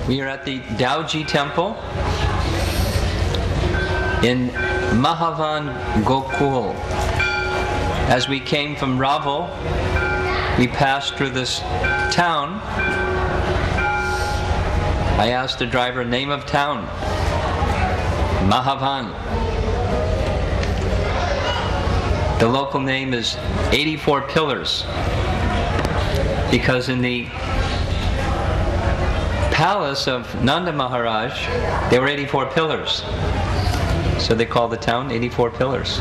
We are at the Dauji temple in Mahavan, Gokul. As we came from Raval, we passed through this town. I asked the driver, name of town. Mahavan. The local name is 84 Pillars, because in the palace of Nanda Maharaj, there were 84 pillars. So they call the town 84 Pillars.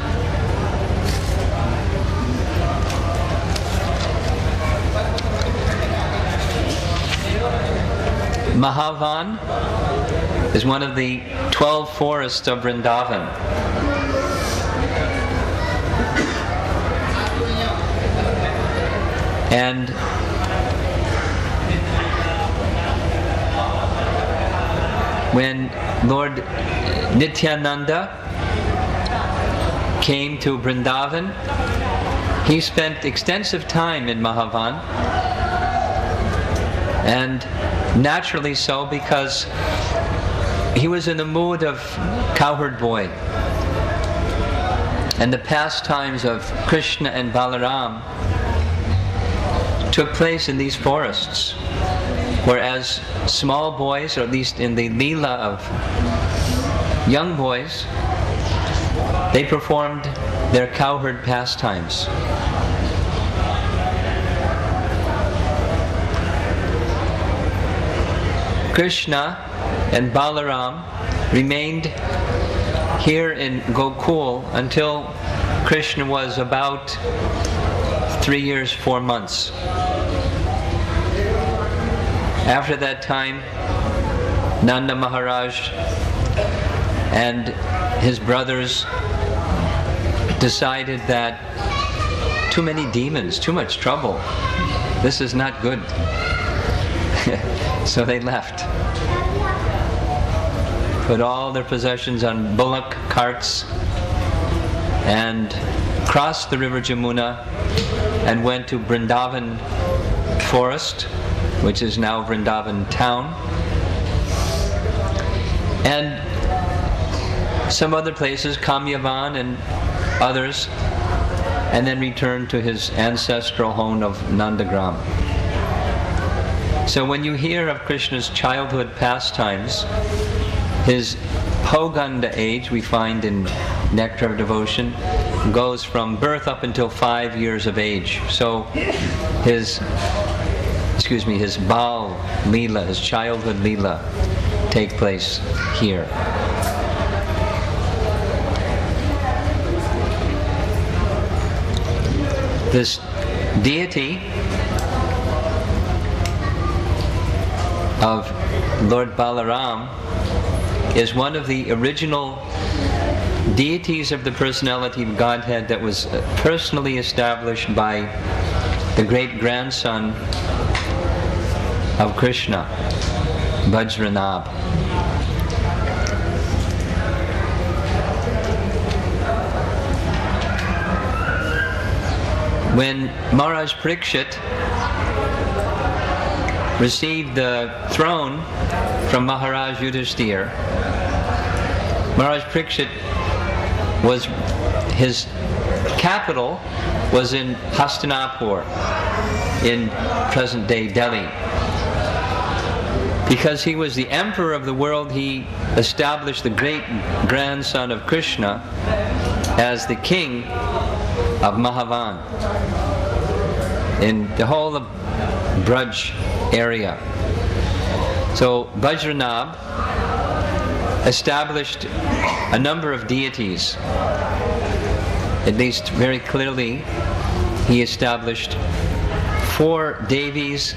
Mahavan is one of the 12 forests of Vrndavan. And when Lord Nityananda came to Vrndavan, he spent extensive time in Mahavan, and naturally so, because he was in the mood of cowherd boy. And the pastimes of Krishna and Balaram took place in these forests, whereas small boys, or at least in the Leela of young boys, they performed their cowherd pastimes. Krishna and Balaram remained here in Gokul until Krishna was about 3 years, 4 months. After that time, Nanda Maharaj and his brothers decided that too many demons, too much trouble. This is not good. So they left. Put all their possessions on bullock carts and crossed the river Jamuna and went to Vrndavan forest, which is now Vrndavan town, and some other places, Kamyavan and others, and then returned to his ancestral home of Nandagram. So when you hear of Krishna's childhood pastimes, his Poganda age, we find in Nectar of Devotion, goes from birth up until 5 years of age. So his Bal Leela, his childhood Leela, take place here. This deity of Lord Balaram is one of the original deities of the personality of Godhead that was personally established by the great-grandson of Krishna, Vrndavan. When Maharaj Parikshit received the throne from Maharaj Yudhishthira, Maharaj Parikshit his capital was in Hastinapur, in present-day Delhi. Because he was the emperor of the world, he established the great-grandson of Krishna as the king of Mahavan in the whole of Braj area. So Vajranab established a number of deities. At least very clearly, he established 4 Devis,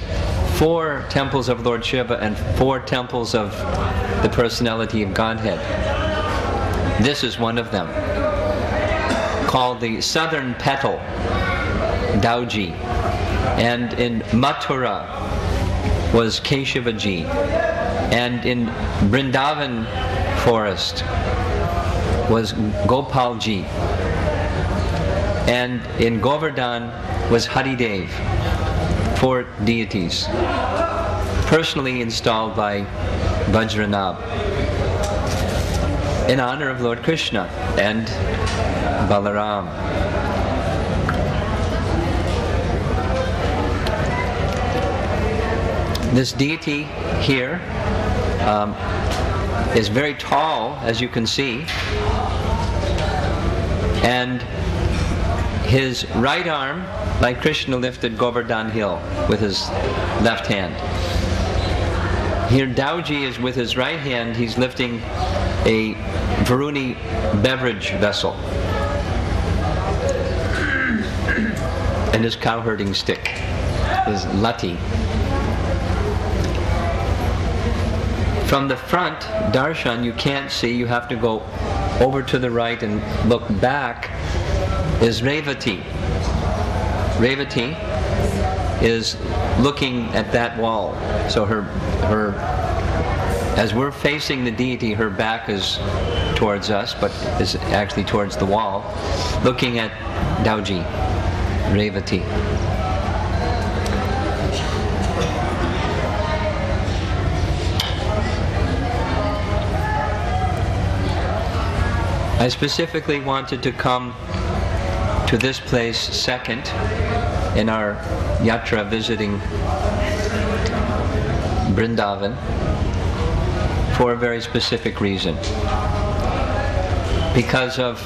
4 temples of Lord Shiva, and 4 temples of the personality of Godhead. This is one of them, called the Southern Petal, Dauji. And in Mathura was Keshavaji. And in Vrndavan forest was Gopalji. And in Govardhan was Haridev. 4 deities personally installed by Vrndavan in honor of Lord Krishna and Balaram. This deity here is very tall, as you can see, and his right arm, like Krishna lifted Govardhan hill with his left hand. Here Dauji is with his right hand, he's lifting a Varuni beverage vessel and his cowherding stick, his lati. From the front, darshan, you can't see, you have to go over to the right and look back, is Revati. Revati is looking at that wall. So her as we're facing the deity, her back is towards us, but is actually towards the wall, looking at Dauji, Revati. I specifically wanted to come to this place second in our Yatra visiting Vrndavan for a very specific reason. Because of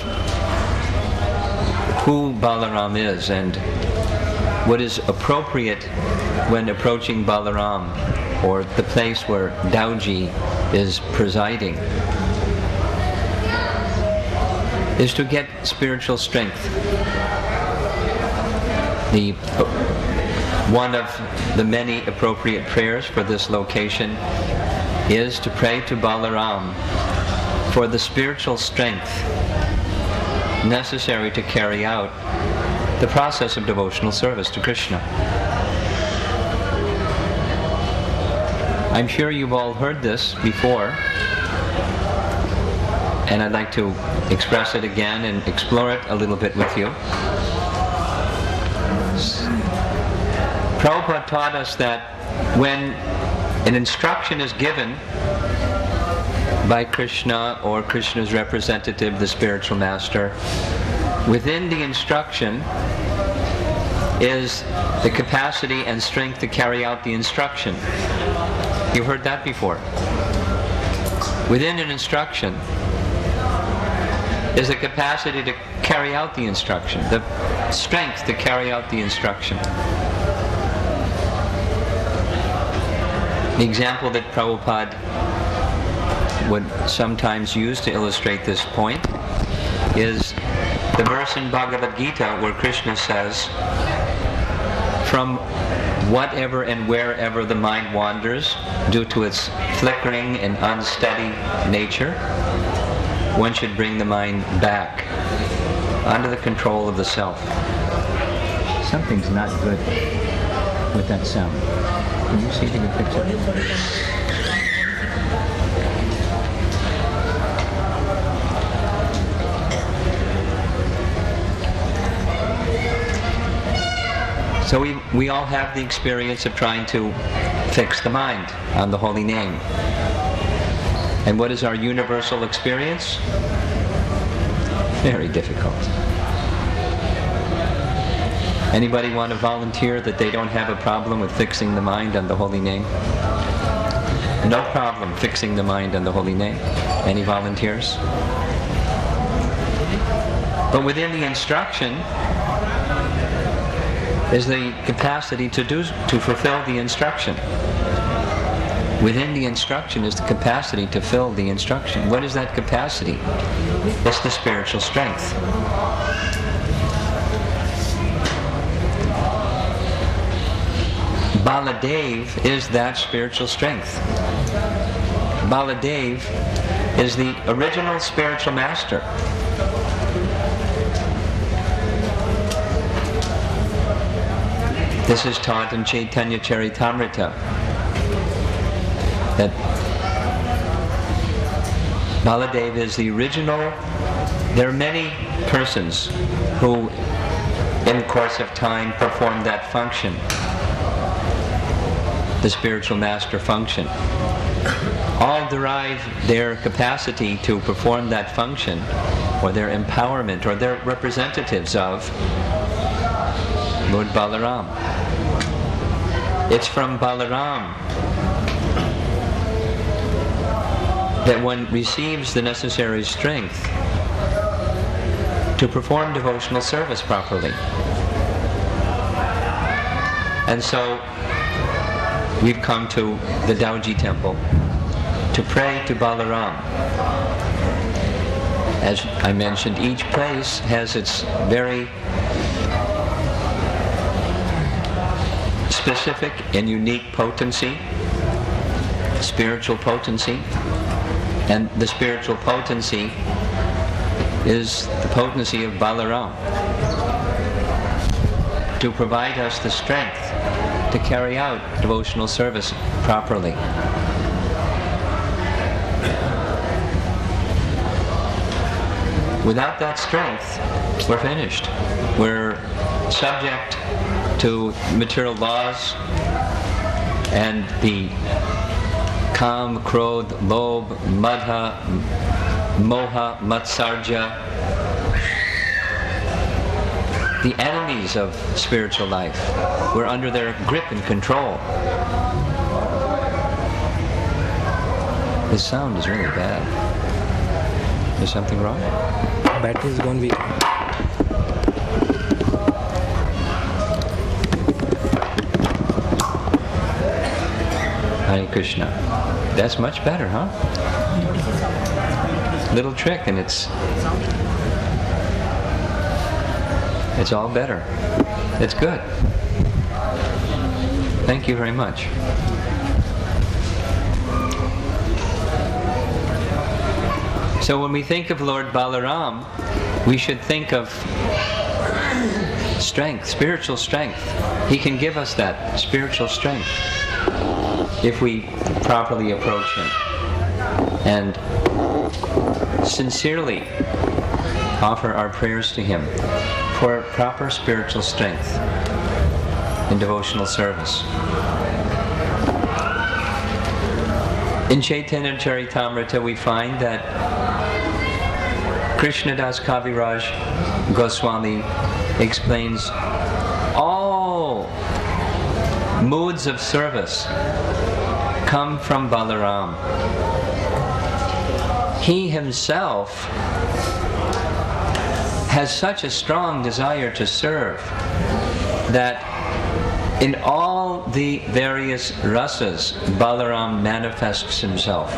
who Balaram is and what is appropriate when approaching Balaram, or the place where Dauji is presiding, is to get spiritual strength. One of the many appropriate prayers for this location is to pray to Balaram for the spiritual strength necessary to carry out the process of devotional service to Krishna. I'm sure you've all heard this before, and I'd like to express it again and explore it a little bit with you. Prabhupada taught us that when an instruction is given by Krishna or Krishna's representative, the spiritual master, within the instruction is the capacity and strength to carry out the instruction. You've heard that before. Within an instruction is the capacity to carry out the instruction, the strength to carry out the instruction. The example that Prabhupada would sometimes use to illustrate this point is the verse in Bhagavad Gita where Krishna says, from whatever and wherever the mind wanders due to its flickering and unsteady nature, one should bring the mind back under the control of the self. Something's not good with that sound. Can you see if you can fix it? So we all have the experience of trying to fix the mind on the holy name. And what is our universal experience? Very difficult. Anybody want to volunteer that they don't have a problem with fixing the mind on the holy name? No problem fixing the mind on the holy name. Any volunteers? But within the instruction is the capacity to fulfill the instruction. Within the instruction is the capacity to fill the instruction. What is that capacity? It's the spiritual strength. Baladev is that spiritual strength. Baladev is the original spiritual master. This is taught in Chaitanya Charitamrita, that Baladev is the original. There are many persons who in the course of time perform that function. the spiritual master function, all derive their capacity to perform that function, or their empowerment, or their representatives of Lord Balaram. It's from Balaram that one receives the necessary strength to perform devotional service properly. And so we've come to the Dauji temple to pray to Balaram. As I mentioned, each place has its very specific and unique potency, spiritual potency. And the spiritual potency is the potency of Balaram, to provide us the strength to carry out devotional service properly. Without that strength, we're finished. We're subject to material laws and the Kam, Krodh, Lobh, Madha, Moha, Matsarja, the enemies of spiritual life. We're under their grip and control. This sound is really bad. Is something wrong? Battery is gone weak. Hare Krishna. That's much better, huh? Little trick, and it's all better. It's good. Thank you very much. So when we think of Lord Balaram, we should think of strength, spiritual strength. He can give us that spiritual strength if we properly approach Him and sincerely offer our prayers to Him for proper spiritual strength in devotional service. In Chaitanya Charitamrita we find that Krishnadas Kaviraj Goswami explains all moods of service come from Balaram. He himself has such a strong desire to serve that in all the various rasas, Balaram manifests himself.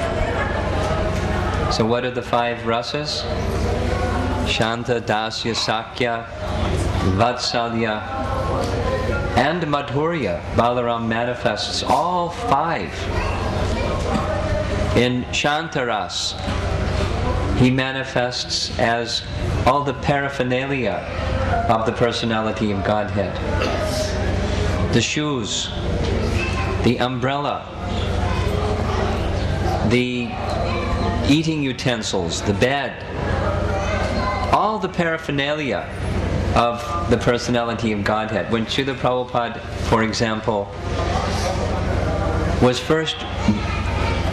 So what are the 5 rasas? Shanta, Dasya, Sakya, Vatsalya, and Madhurya. Balaram manifests all 5. In Shantaras, he manifests as all the paraphernalia of the personality of Godhead. The shoes, the umbrella, the eating utensils, the bed, all the paraphernalia of the personality of Godhead. When Srila Prabhupada, for example, was first,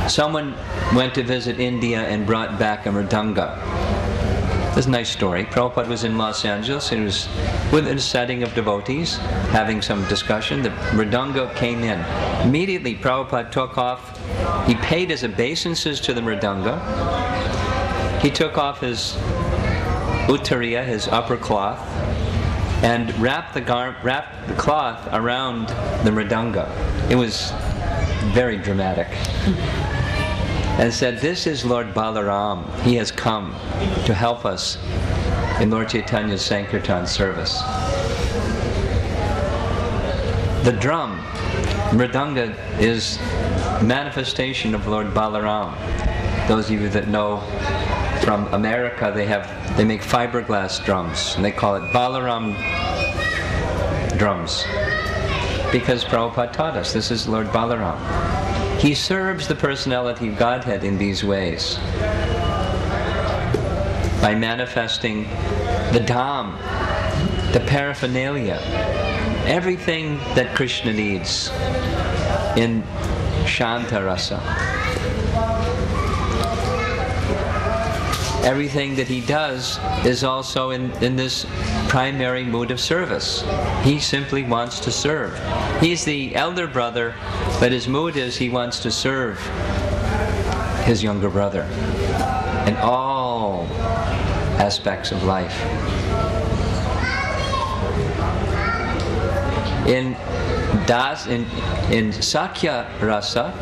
someone went to visit India and brought back a mridanga. It's a nice story. Prabhupada was in Los Angeles and was within a setting of devotees having some discussion. The mridanga came in. Immediately Prabhupada took off, he paid his obeisances to the mridanga. He took off his uttariya, his upper cloth, and wrapped the cloth around the mridanga. It was very dramatic. And said, "This is Lord Balaram. He has come to help us in Lord Chaitanya's Sankirtan service." The drum, mridanga, is manifestation of Lord Balaram. Those of you that know from America, they make fiberglass drums, and they call it Balaram drums, because Prabhupada taught us this is Lord Balaram. He serves the personality of Godhead in these ways, by manifesting the dham, the paraphernalia, everything that Krishna needs in Shanta Rasa. Everything that he does is also in this primary mood of service. He simply wants to serve. He's the elder brother, but his mood is he wants to serve his younger brother in all aspects of life. In Sakya Rasa,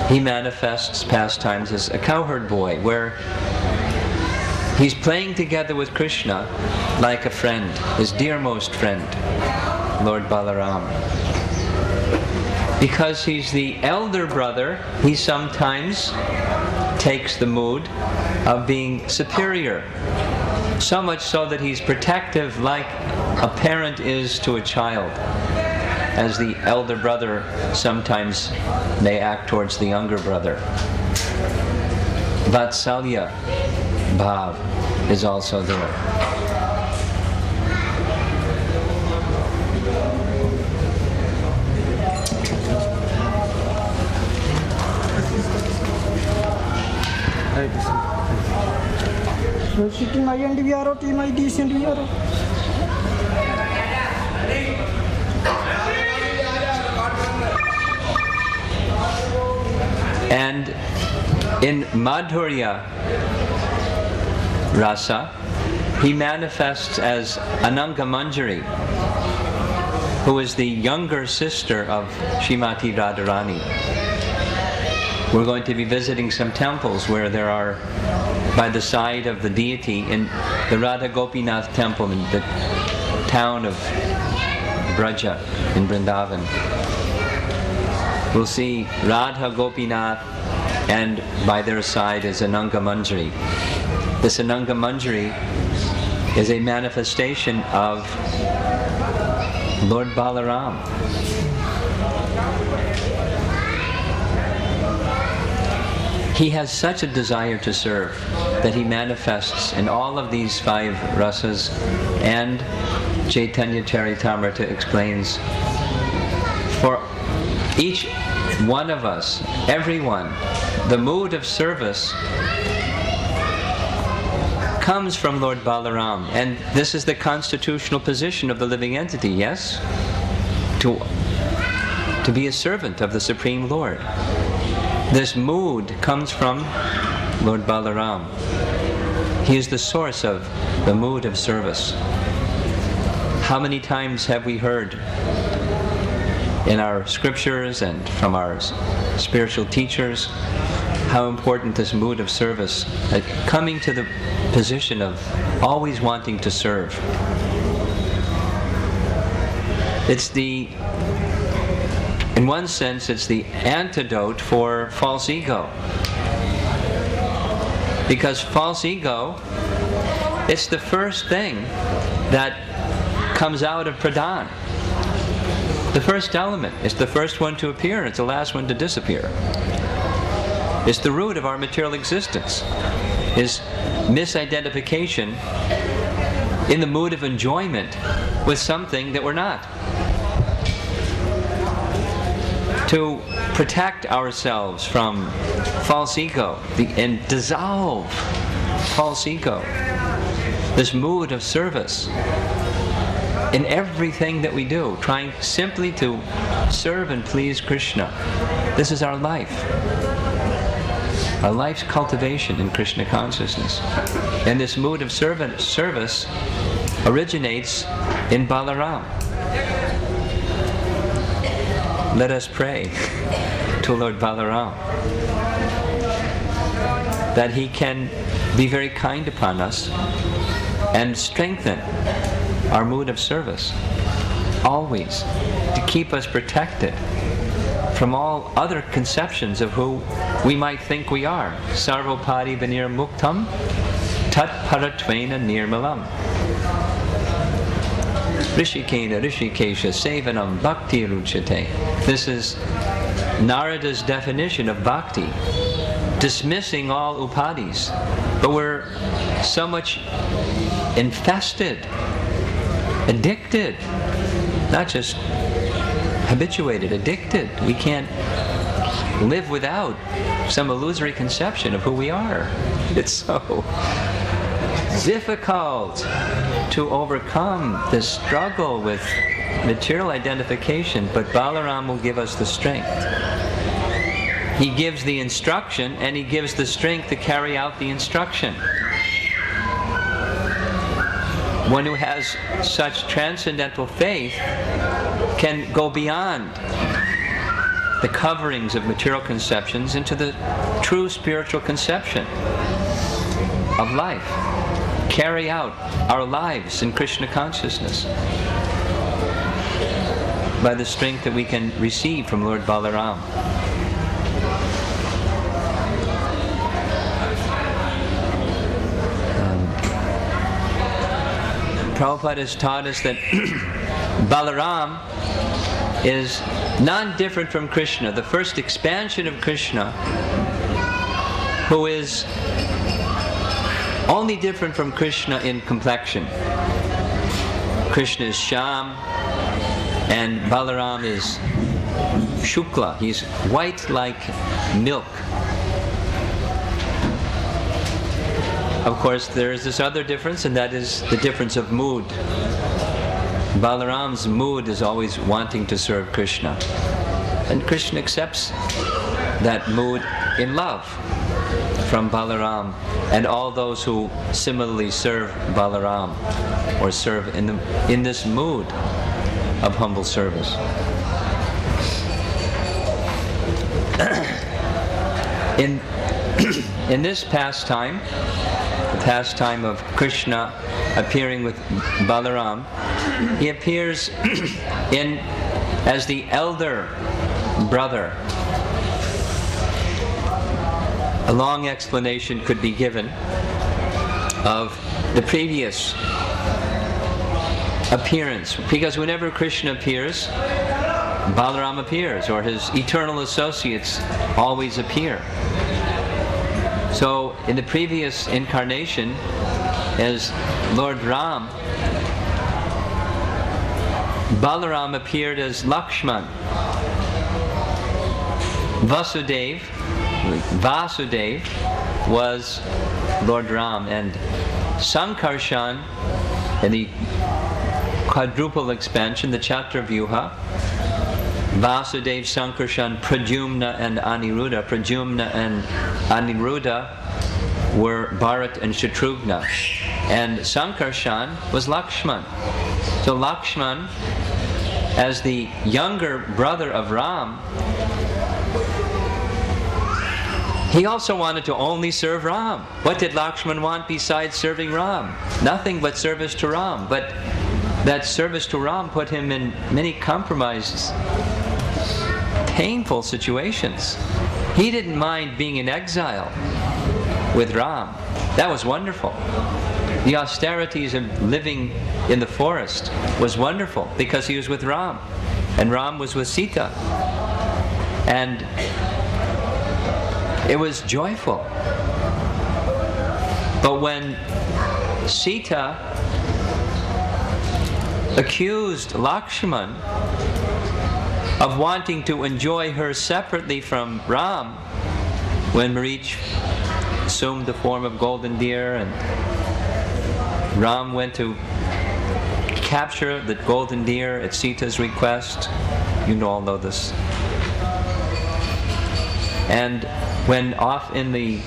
he manifests pastimes as a cowherd boy, where he's playing together with Krishna like a friend, his dearmost friend, Lord Balaram. Because he's the elder brother, he sometimes takes the mood of being superior. So much so that he's protective like a parent is to a child, as the elder brother sometimes may act towards the younger brother. Vatsalya Bhav is also there. Team I and VRO, team I decent VRO. And in Madhurya Rasa, he manifests as Ananga Manjari, who is the younger sister of Srimati Radharani. We're going to be visiting some temples where there are, by the side of the deity, in the Radha Gopinath temple in the town of Braja in Vrndavan. We'll see Radha Gopinath, and by their side is Ananga Manjari. This Ananga Manjari is a manifestation of Lord Balaram. He has such a desire to serve that he manifests in all of these 5 rasas, and Chaitanya Charitamrita explains, for each one of us, everyone, the mood of service comes from Lord Balaram, and this is the constitutional position of the living entity, yes? To be a servant of the Supreme Lord. This mood comes from Lord Balaram. He is the source of the mood of service. How many times have we heard in our scriptures and from our spiritual teachers how important this mood of service, coming to the position of always wanting to serve. In one sense, it's the antidote for false ego. Because false ego, it's the first thing that comes out of pradhan. The first element. It's the first one to appear, and it's the last one to disappear. It's the root of our material existence, is misidentification in the mood of enjoyment with something that we're not. To protect ourselves from false ego and dissolve false ego, this mood of service in everything that we do, trying simply to serve and please Krishna. This is our life. Our life's cultivation in Krishna consciousness. And this mood of service originates in Balaram. Let us pray to Lord Balaram that he can be very kind upon us and strengthen our mood of service, always, to keep us protected from all other conceptions of who we might think we are. Sarvopadi vinir muktam tat paratvena nirmalam. Rishikena Rishikesha Sevanam Bhakti Ruchate. This is Narada's definition of bhakti, dismissing all upadis. But we're so much infested, addicted, not just habituated, addicted. We can't live without some illusory conception of who we are. It's so difficult to overcome this struggle with material identification, but Balaram will give us the strength. He gives the instruction, and he gives the strength to carry out the instruction. One who has such transcendental faith can go beyond the coverings of material conceptions into the true spiritual conception of life. Carry out our lives in Krishna consciousness by the strength that we can receive from Lord Balaram. Prabhupada has taught us that Balaram is non-different from Krishna, the first expansion of Krishna, who is only different from Krishna in complexion. Krishna is Shyam and Balaram is Shukla. He's white like milk. Of course, there is this other difference, and that is the difference of mood. Balaram's mood is always wanting to serve Krishna. And Krishna accepts that mood in love from Balaram and all those who similarly serve Balaram or serve in this mood of humble service. In this pastime, the pastime of Krishna appearing with Balaram, he appears as the elder brother. A long explanation could be given of the previous appearance, because whenever Krishna appears, Balaram appears, or his eternal associates always appear. So in the previous incarnation, as Lord Ram, Balaram appeared as Lakshman. Vasudev was Lord Ram, and Sankarshan, in the quadruple expansion, the Chaturvyuha, Vasudev, Sankarshan, Pradyumna and Aniruddha. Pradyumna and Aniruddha were Bharat and Shatrughna, and Sankarshan was Lakshman. So Lakshman, as the younger brother of Ram, he also wanted to only serve Ram. What did Lakshman want besides serving Ram? Nothing but service to Ram. But that service to Ram put him in many compromises, painful situations. He didn't mind being in exile with Ram. That was wonderful. The austerities of living in the forest was wonderful because he was with Ram, and Ram was with Sita. And it was joyful. But when Sita accused Lakshman of wanting to enjoy her separately from Ram, when Marich assumed the form of golden deer and Ram went to capture the golden deer at Sita's request, you all know this. And when off in the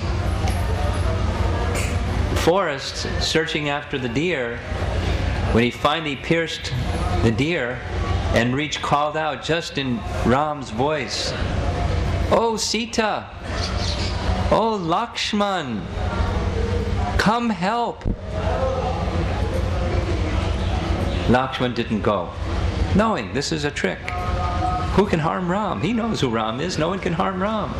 forest searching after the deer, when he finally pierced the deer, and Marich called out just in Ram's voice, "Oh Sita! Oh Lakshman! Come help!" Lakshman didn't go, knowing this is a trick. Who can harm Ram? He knows who Ram is. No one can harm Ram.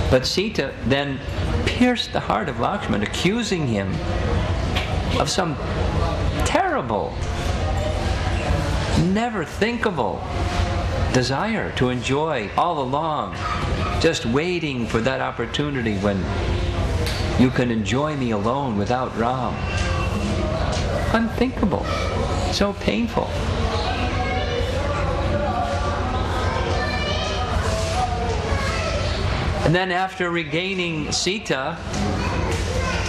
But Sita then pierced the heart of Lakshman, accusing him of some terrible, never thinkable desire to enjoy all along, just waiting for that opportunity when you can enjoy me alone without Ram. Unthinkable, so painful. And then after regaining Sita,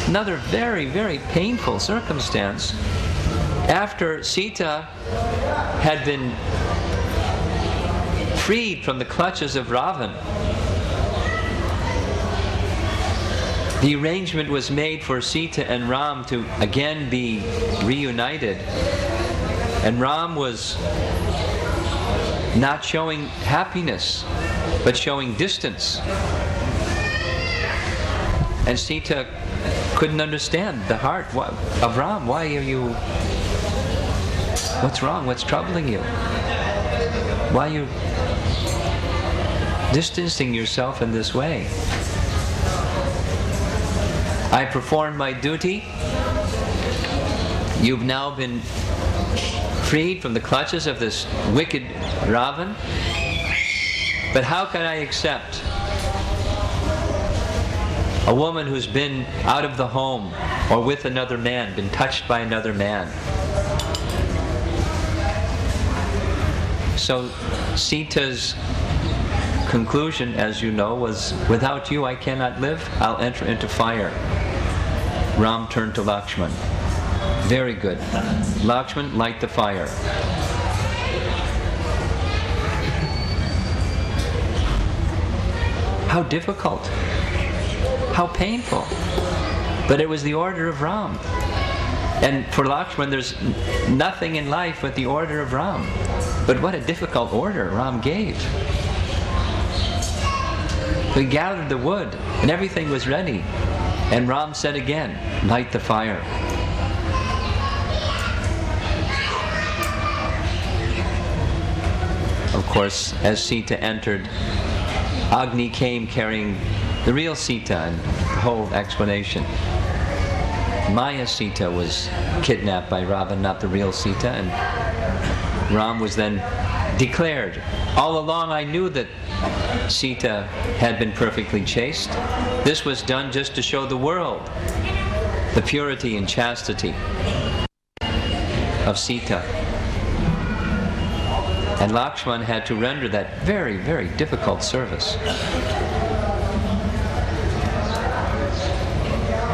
another very, very painful circumstance. After Sita had been freed from the clutches of Ravan, the arrangement was made for Sita and Ram to again be reunited. And Ram was not showing happiness, but showing distance. And Sita couldn't understand the heart of Ram. Why are you... What's wrong? What's troubling you? Why are you distancing yourself in this way? I performed my duty. You've now been freed from the clutches of this wicked Ravan. But how can I accept a woman who's been out of the home or with another man, been touched by another man? So Sita's conclusion, as you know, was, without you I cannot live, I'll enter into fire. Ram turned to Lakshman. Very good. Lakshman, light the fire. How difficult. How painful. But it was the order of Ram. And for Lakshman, there's nothing in life but the order of Ram. But what a difficult order Ram gave. We gathered the wood, and everything was ready. And Ram said again, light the fire. Of course, as Sita entered, Agni came carrying the real Sita, and the whole explanation. Maya Sita was kidnapped by Ravan, not the real Sita, and Ram was then declared. All along I knew that Sita had been perfectly chaste. This was done just to show the world the purity and chastity of Sita. And Lakshman had to render that very, very difficult service.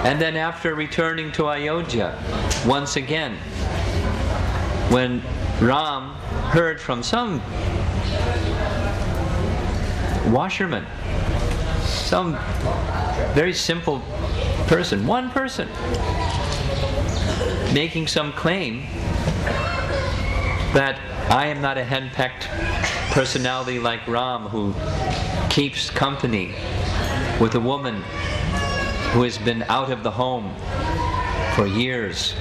And then after returning to Ayodhya, once again, when Ram heard from some washerman, some very simple person, one person, making some claim that I am not a henpecked personality like Ram who keeps company with a woman who has been out of the home for years.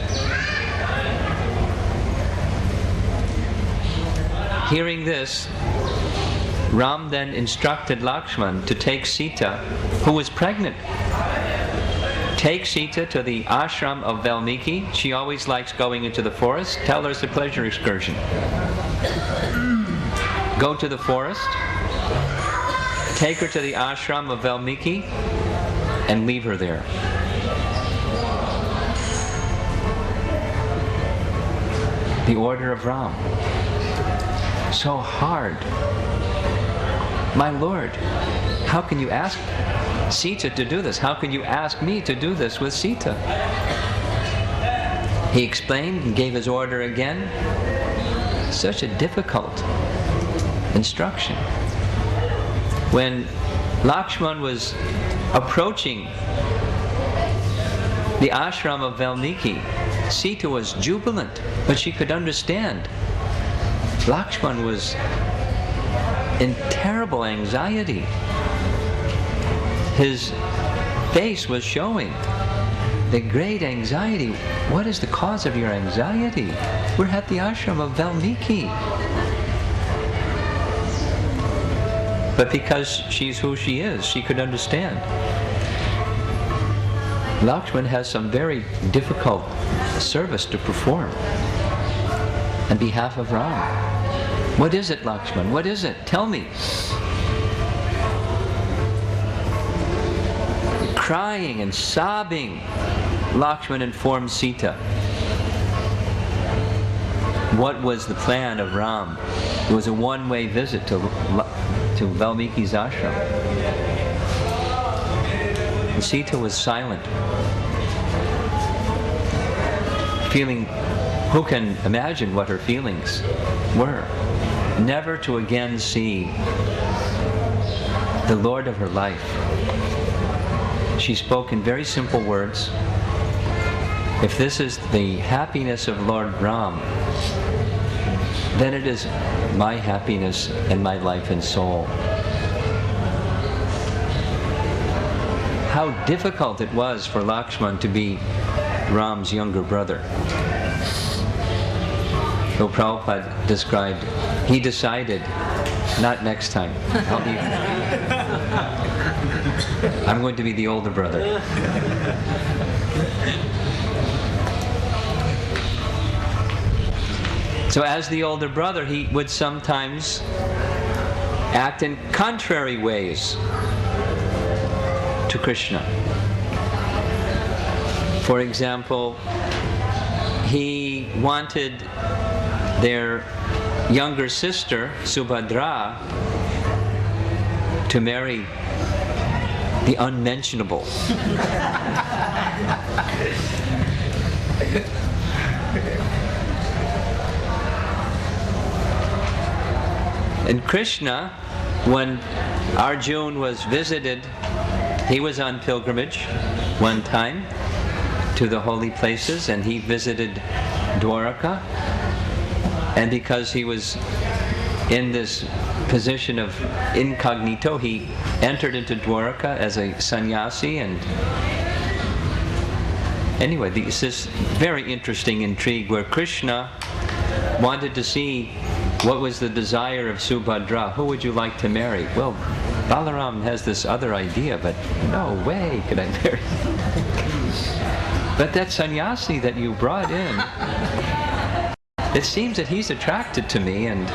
Hearing this, Ram then instructed Lakshman to take Sita, who was pregnant. Take Sita to the ashram of Valmiki. She always likes going into the forest. Tell her it's a pleasure excursion. Go to the forest, take her to the ashram of Valmiki, and leave her there. The order of Ram. So hard. My Lord, how can you ask Sita to do this? How can you ask me to do this with Sita? He explained and gave his order again. Such a difficult instruction. When Lakshman was approaching the ashram of Valmiki, Sita was jubilant, but she could understand. Lakshman was in terrible anxiety. His face was showing the great anxiety. What is the cause of your anxiety? We're at the ashram of Valmiki. But because she's who she is, she could understand. Lakshman has some very difficult service to perform on behalf of Ram. What is it, Lakshman? What is it? Tell me. Crying and sobbing, Lakshman informed Sita what was the plan of Ram. It was a one-way visit to Valmiki's ashram. And Sita was silent, feeling, who can imagine what her feelings were? Never to again see the Lord of her life. She spoke in very simple words. If this is the happiness of Lord Ram, then it is my happiness and my life and soul. How difficult it was for Lakshman to be Ram's younger brother. So Prabhupada described, he decided, not next time. I'm going to be the older brother. So as the older brother, he would sometimes act in contrary ways to Krishna. For example, he wanted their younger sister, Subhadra, to marry the unmentionable. And Krishna, when Arjuna was visited, he was on pilgrimage one time to the holy places, and he visited Dwaraka. And because he was in this position of incognito, he entered into Dwaraka as a sannyasi. And anyway, this is very interesting intrigue where Krishna wanted to see what was the desire of Subhadra. Who would you like to marry? Well, Balaram has this other idea, but no way could I marry. But that sannyasi that you brought in, it seems that he's attracted to me, and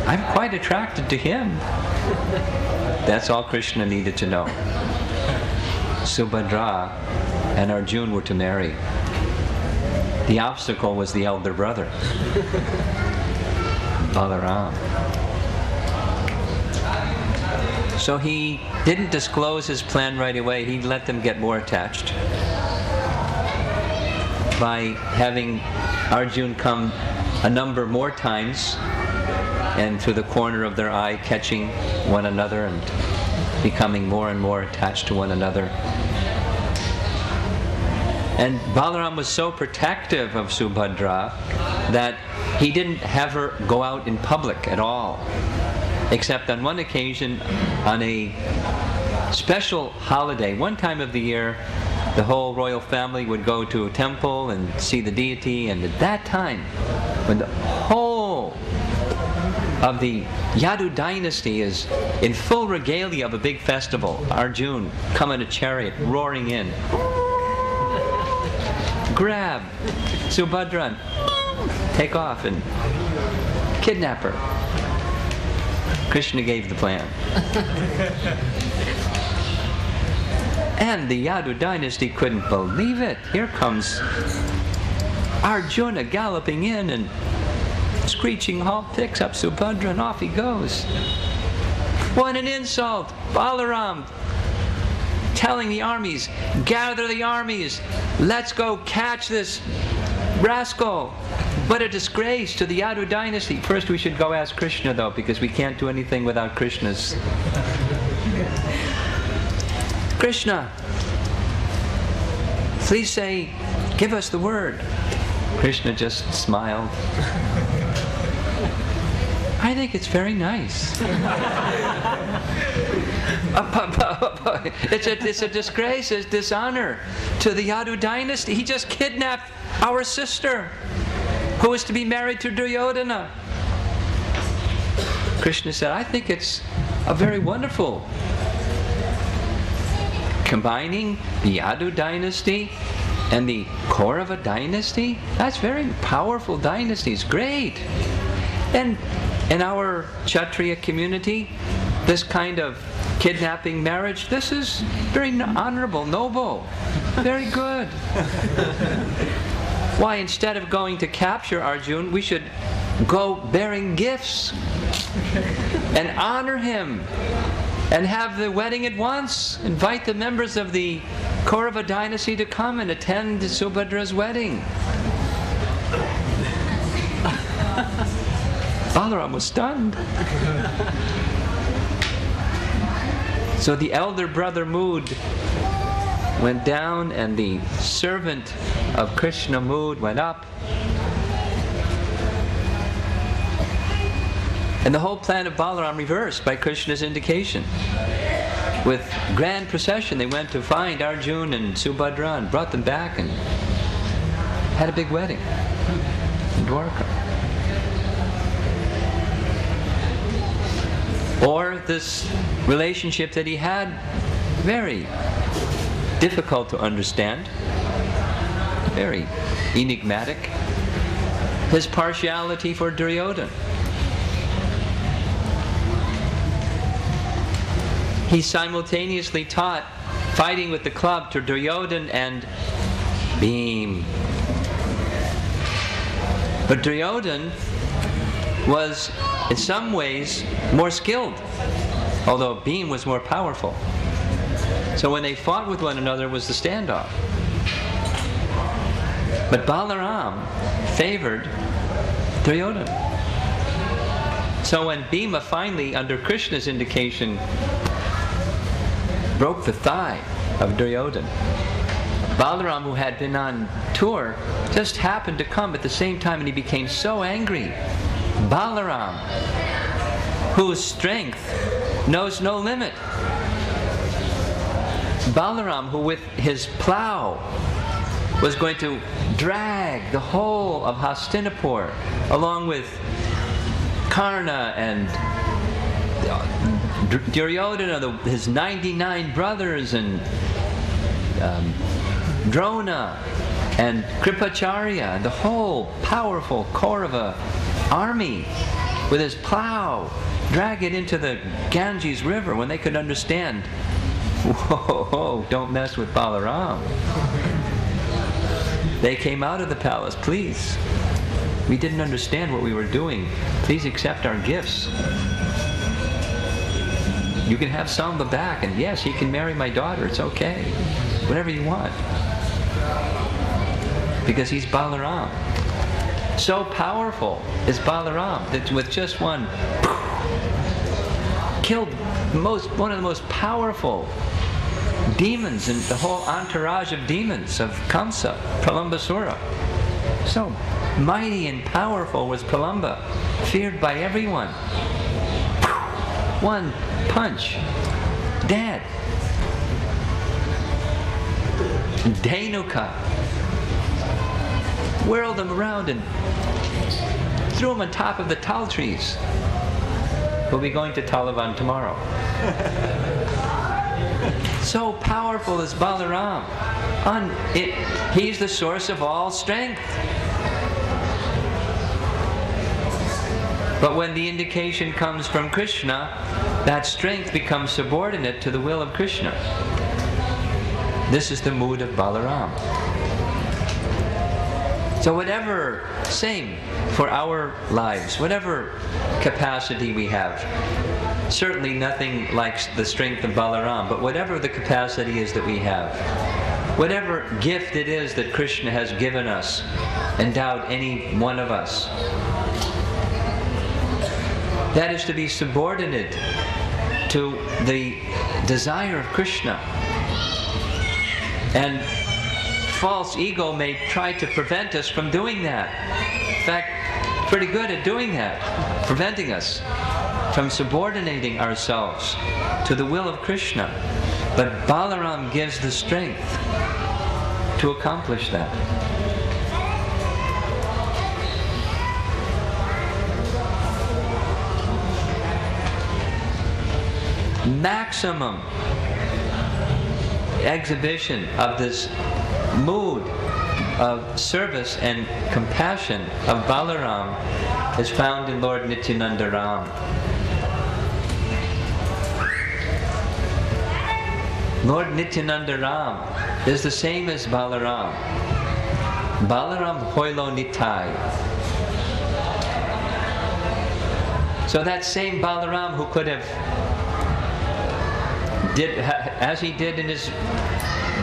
I'm quite attracted to him. That's all Krishna needed to know. Subhadra and Arjuna were to marry. The obstacle was the elder brother, Balaram. So he didn't disclose his plan right away. He let them get more attached by having Arjuna come a number more times and through the corner of their eye catching one another and becoming more and more attached to one another. And Balaram was so protective of Subhadra that he didn't have her go out in public at all, except on one occasion on a special holiday. One time of the year, the whole royal family would go to a temple and see the deity, and at that time, when the whole of the Yadu dynasty is in full regalia of a big festival, Arjuna come in a chariot roaring in, grab Subhadra, take off and kidnap her. Krishna gave the plan. And the Yadu dynasty couldn't believe it. Here comes Arjuna galloping in, and screeching halt picks up Subhadra and off he goes. What an insult! Balaram telling the armies, gather the armies, let's go catch this rascal. What a disgrace to the Yadu dynasty. First we should go ask Krishna though, because we can't do anything without Krishna's. Krishna, please say, give us the word. Krishna just smiled. I think it's very nice. It's a disgrace, it's dishonor to the Yadu dynasty. He just kidnapped our sister, who is to be married to Duryodhana. Krishna said, I think it's a very wonderful combining the Yadu dynasty and the Kaurava dynasty. That's very powerful dynasties. Great. And in our Kshatriya community, this kind of kidnapping marriage, this is very honorable, noble, very good. Why, instead of going to capture Arjuna, we should go bearing gifts and honor him and have the wedding at once. Invite the members of the Kaurava dynasty to come and attend Subhadra's wedding. Balaram was stunned. So the elder brother mood went down and the servant of Krishna mood went up. And the whole plan of Balaram reversed by Krishna's indication. With grand procession, they went to find Arjuna and Subhadra and brought them back and had a big wedding in Dwarka. Or this relationship that he had, very difficult to understand, very enigmatic, his partiality for Duryodhana. He simultaneously taught fighting with the club to Duryodhana and Bhim. But Duryodhana was in some ways more skilled, although Bhim was more powerful. So when they fought with one another, it was the standoff. But Balaram favored Duryodhana. So when Bhima finally, under Krishna's indication, broke the thigh of Duryodhana, Balaram, who had been on tour, just happened to come at the same time, and he became so angry. Balaram, whose strength knows no limit. Balaram, who with his plow was going to drag the whole of Hastinapur, along with Karna and Duryodhana, his 99 brothers, and Drona and Kripacharya, and the whole powerful Kaurava army, with his plow, drag it into the Ganges River when they could understand, whoa, don't mess with Balaram. They came out of the palace, please. We didn't understand what we were doing. Please accept our gifts. You can have Samba back, and yes, he can marry my daughter, it's okay. Whatever you want. Because he's Balaram. So powerful is Balaram that with just one, killed one of the most powerful demons in the whole entourage of demons of Kamsa, Pralambasura. So mighty and powerful was Pralamba, feared by everyone. One punch, dead. Dhanuka whirled him around and threw him on top of the tal trees. We'll be going to Talavan tomorrow. So powerful is Balaram. He's the source of all strength. But when the indication comes from Krishna, that strength becomes subordinate to the will of Krishna. This is the mood of Balaram. So whatever, same for our lives, whatever capacity we have, certainly nothing like the strength of Balaram, but whatever the capacity is that we have, whatever gift it is that Krishna has given us, endowed any one of us, that is to be subordinate to the desire of Krishna. And false ego may try to prevent us from doing that. In fact, pretty good at doing that, preventing us from subordinating ourselves to the will of Krishna. But Balaram gives the strength to accomplish that. Maximum exhibition of this mood of service and compassion of Balaram is found in Lord Nityananda Ram. Lord Nityananda Ram is the same as Balaram. Balaram Hoilo Nitai. So that same Balaram who could have did as he did in his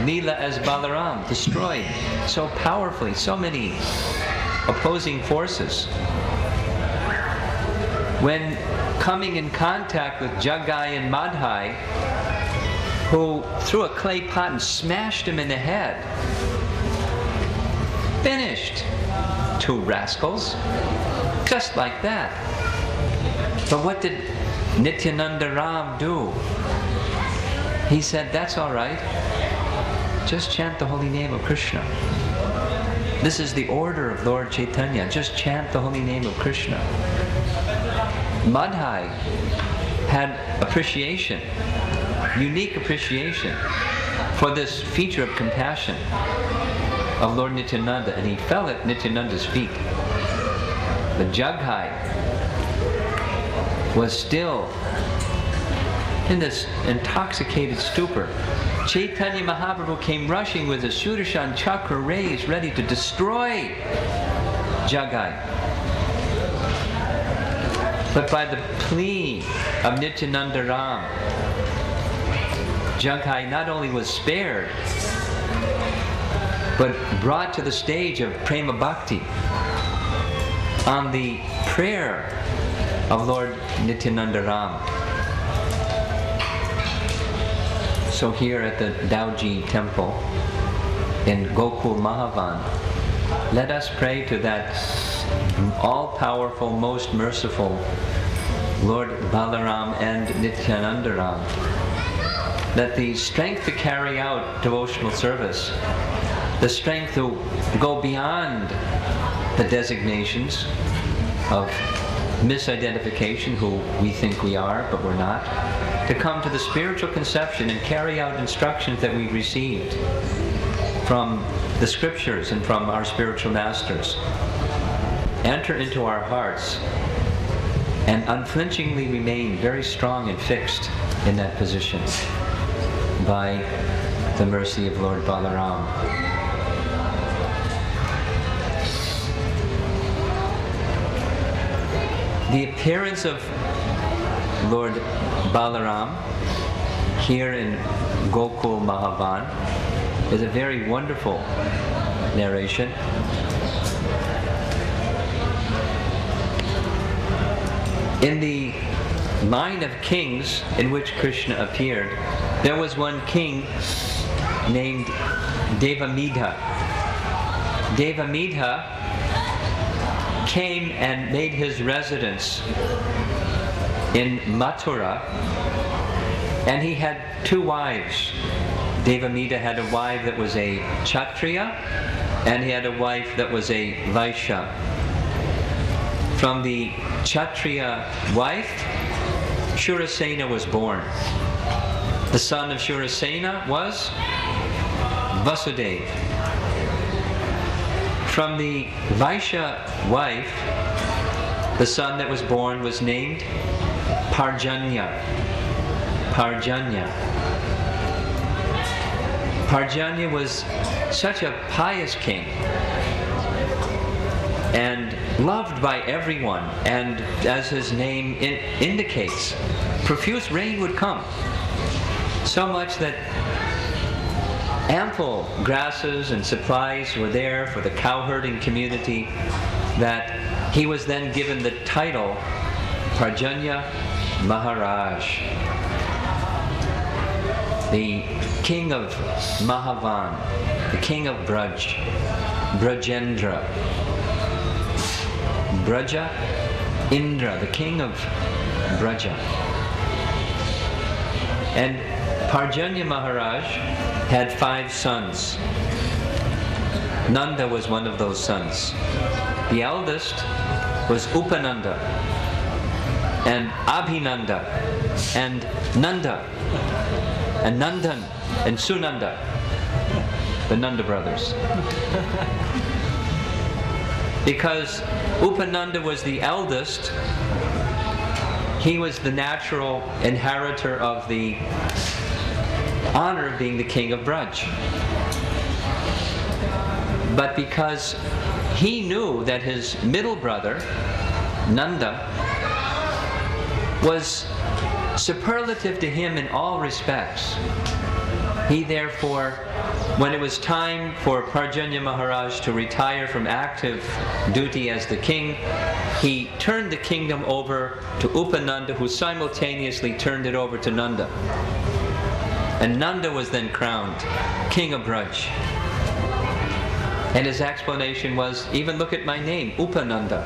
Leela as Balaram, destroyed so powerfully so many opposing forces. When coming in contact with Jagai and Madhai, who threw a clay pot and smashed him in the head. Finished. 2 rascals. Just like that. But what did Nityananda Ram do? He said, that's all right. Just chant the holy name of Krishna. This is the order of Lord Chaitanya. Just chant the holy name of Krishna. Madhai had appreciation, unique appreciation for this feature of compassion of Lord Nityananda, and he fell at Nityananda's feet. But Jagai was still in this intoxicated stupor. Chaitanya Mahaprabhu came rushing with his Sudarshan chakra raised, ready to destroy Jagai. But by the plea of Nityananda Ram, Jagai not only was spared, but brought to the stage of Prema Bhakti on the prayer of Lord Nityananda Ram. So here at the Dauji temple in Gokul Mahavan, let us pray to that all-powerful, most merciful Lord Balaram and Nityananda Ram, that the strength to carry out devotional service, the strength to go beyond the designations of misidentification, who we think we are but we're not, to come to the spiritual conception and carry out instructions that we've received from the scriptures and from our spiritual masters. Enter into our hearts and unflinchingly remain very strong and fixed in that position by the mercy of Lord Balaram. The appearance of Lord Balaram here in Gokul Mahavan is a very wonderful narration. In the line of kings in which Krishna appeared, there was one king named Devamidha. Devamidha came and made his residence in Mathura, and he had 2 wives. Devamidha had a wife that was a Kshatriya, and he had a wife that was a Vaishya. From the Kshatriya wife, Shurasena was born. The son of Shurasena was Vasudeva. From the Vaishya wife, the son that was born was named Parjanya. Parjanya. Parjanya was such a pious king and loved by everyone, and as his name indicates, profuse rain would come, so much that ample grasses and supplies were there for the cow-herding community, that he was then given the title Parjanya Maharaj, the king of Mahavan, the king of Braj, Brajendra. Braja, Indra, the king of Braja. And Parjanya Maharaj had 5 sons. Nanda was one of those sons. The eldest was Upananda, and Abhinanda, and Nanda, and Nandan, and Sunanda, the Nanda brothers. Because Upananda was the eldest, he was the natural inheritor of the honor of being the king of Braj. But because he knew that his middle brother, Nanda, was superlative to him in all respects. He therefore, when it was time for Parjanya Maharaj to retire from active duty as the king, he turned the kingdom over to Upananda, who simultaneously turned it over to Nanda. And Nanda was then crowned king of Braj. And his explanation was, even look at my name, Upananda.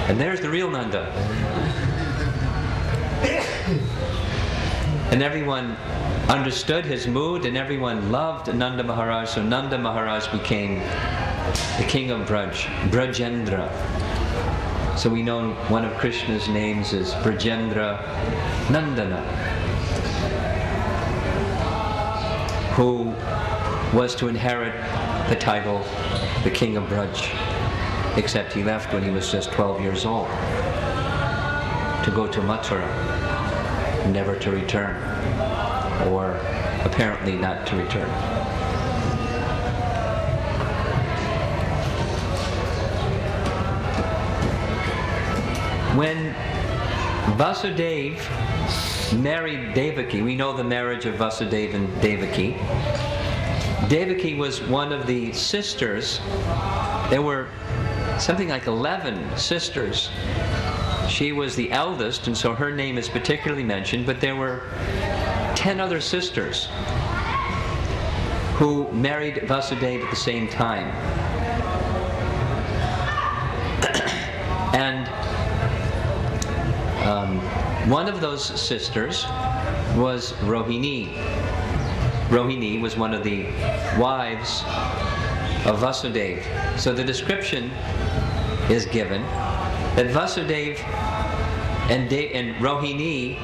And there's the real Nanda. And everyone understood his mood, and everyone loved Nanda Maharaj, so Nanda Maharaj became the king of Braj, Brajendra. So we know one of Krishna's names is Brajendra Nandana, who was to inherit the title the king of Braj, except he left when he was just 12 years old to go to Mathura, never to return, or apparently not to return. When Vasudeva married Devaki, we know the marriage of Vasudeva and Devaki. Devaki was one of the sisters. There were something like 11 sisters. She was the eldest, and so her name is particularly mentioned, but there were 10 other sisters who married Vasudeva at the same time. And one of those sisters was Rohini. Rohini was one of the wives of Vasudeva. So the description is given that Vasudeva and Rohini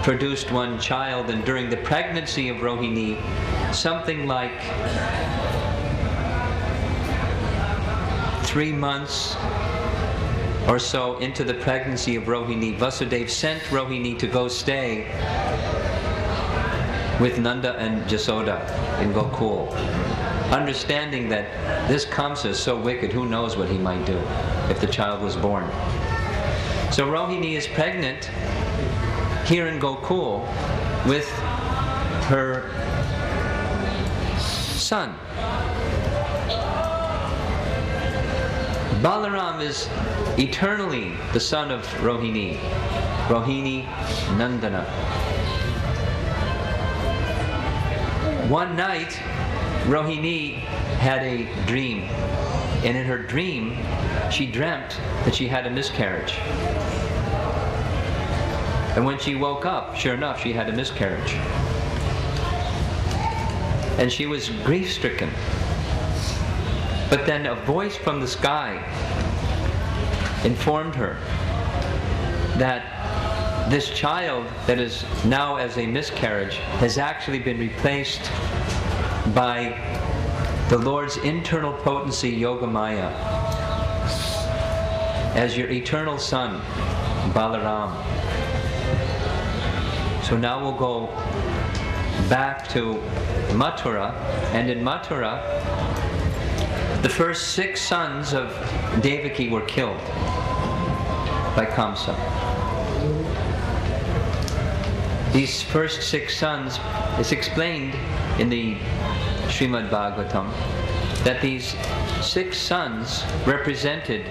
produced one child, and during the pregnancy of Rohini, something like 3 months or so into the pregnancy of Rohini, Vasudeva sent Rohini to go stay with Nanda and Jasoda in Gokul, understanding that this Kamsa is so wicked, who knows what he might do if the child was born. So Rohini is pregnant here in Gokul with her son. Balaram is eternally the son of Rohini, Rohini Nandana. One night, Rohini had a dream, and in her dream, she dreamt that she had a miscarriage. And when she woke up, sure enough, she had a miscarriage. And she was grief-stricken. But then a voice from the sky informed her that this child that is now as a miscarriage has actually been replaced by the Lord's internal potency, Yogamaya, as your eternal son, Balaram. So now we'll go back to Mathura, and in Mathura, the first 6 sons of Devaki were killed by Kamsa. These first 6 sons, it's explained in the Srimad Bhagavatam that these 6 sons represented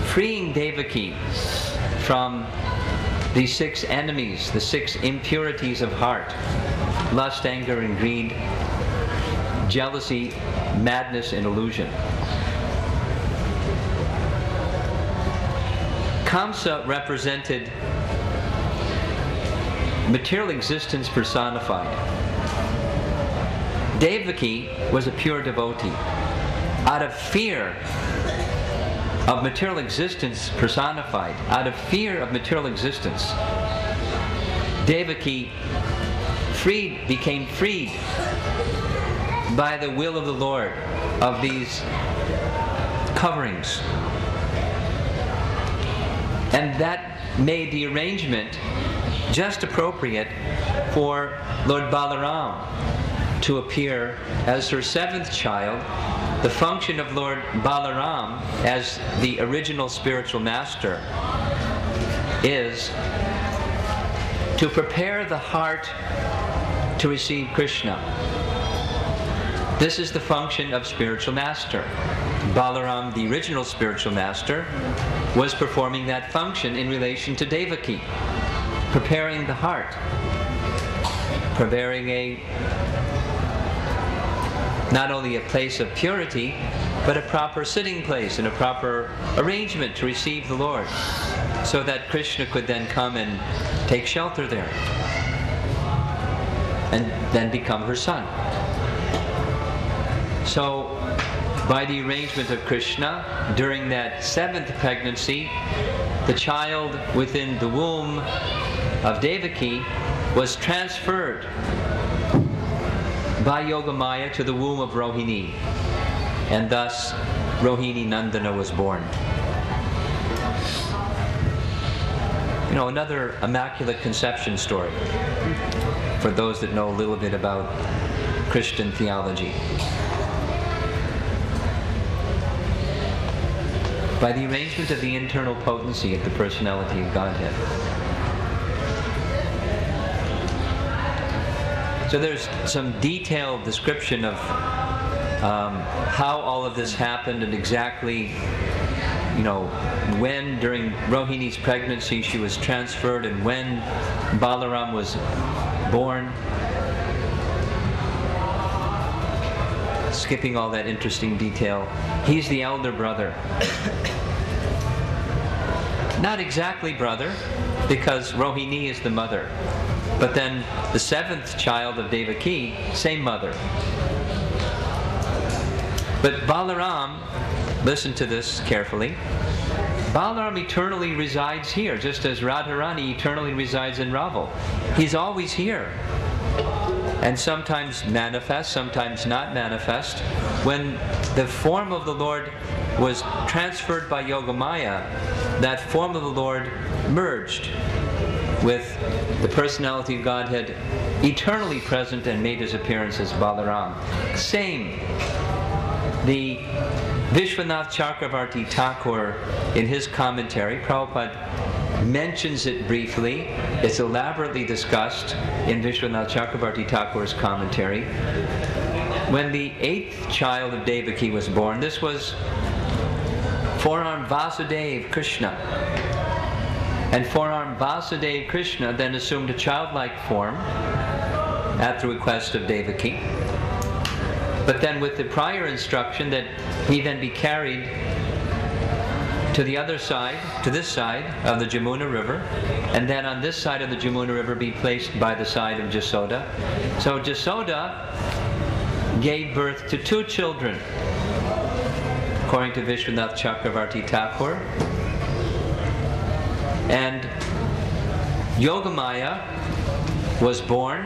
freeing Devaki from the 6 enemies, the 6 impurities of heart: lust, anger, and greed, jealousy, madness, and illusion. Kamsa represented material existence personified. Devaki was a pure devotee. Out of fear of material existence personified, out of fear of material existence, Devaki became freed by the will of the Lord of these coverings. And that made the arrangement just appropriate for Lord Balaram to appear as her 7th child. The function of Lord Balaram as the original spiritual master is to prepare the heart to receive Krishna. This is the function of spiritual master. Balaram, the original spiritual master, was performing that function in relation to Devaki, preparing the heart, preparing not only a place of purity, but a proper sitting place and a proper arrangement to receive the Lord, so that Krishna could then come and take shelter there and then become her son. So, by the arrangement of Krishna, during that 7th pregnancy, the child within the womb of Devaki was transferred by Yogamaya to the womb of Rohini, and thus Rohini Nandana was born. You know, another Immaculate Conception story for those that know a little bit about Christian theology. By the arrangement of the internal potency of the personality of Godhead. So there's some detailed description of how all of this happened and exactly, you know, when during Rohini's pregnancy she was transferred and when Balaram was born. Skipping all that interesting detail. He's the elder brother. Not exactly brother, because Rohini is the mother. But then the 7th child of Devaki, same mother. But Balaram, listen to this carefully, Balaram eternally resides here, just as Radharani eternally resides in Raval. He's always here. And sometimes manifest, sometimes not manifest. When the form of the Lord was transferred by Yogamaya, that form of the Lord merged with the personality of Godhead eternally present and made his appearance as Balaram. Same. The Vishwanath Chakravarti Thakur, in his commentary, Prabhupada mentions it briefly. It's elaborately discussed in Vishwanath Chakravarti Thakur's commentary. When the 8th child of Devaki was born, this was four-armed Vasudeva Krishna. And four-armed Vasudeva Krishna then assumed a childlike form at the request of Devaki. But then with the prior instruction that he then be carried to the other side, to this side of the Jamuna River, and then on this side of the Jamuna River be placed by the side of Jasoda. So Jasoda gave birth to 2 children, according to Vishwanath Chakravarti Thakur. And Yogamaya was born,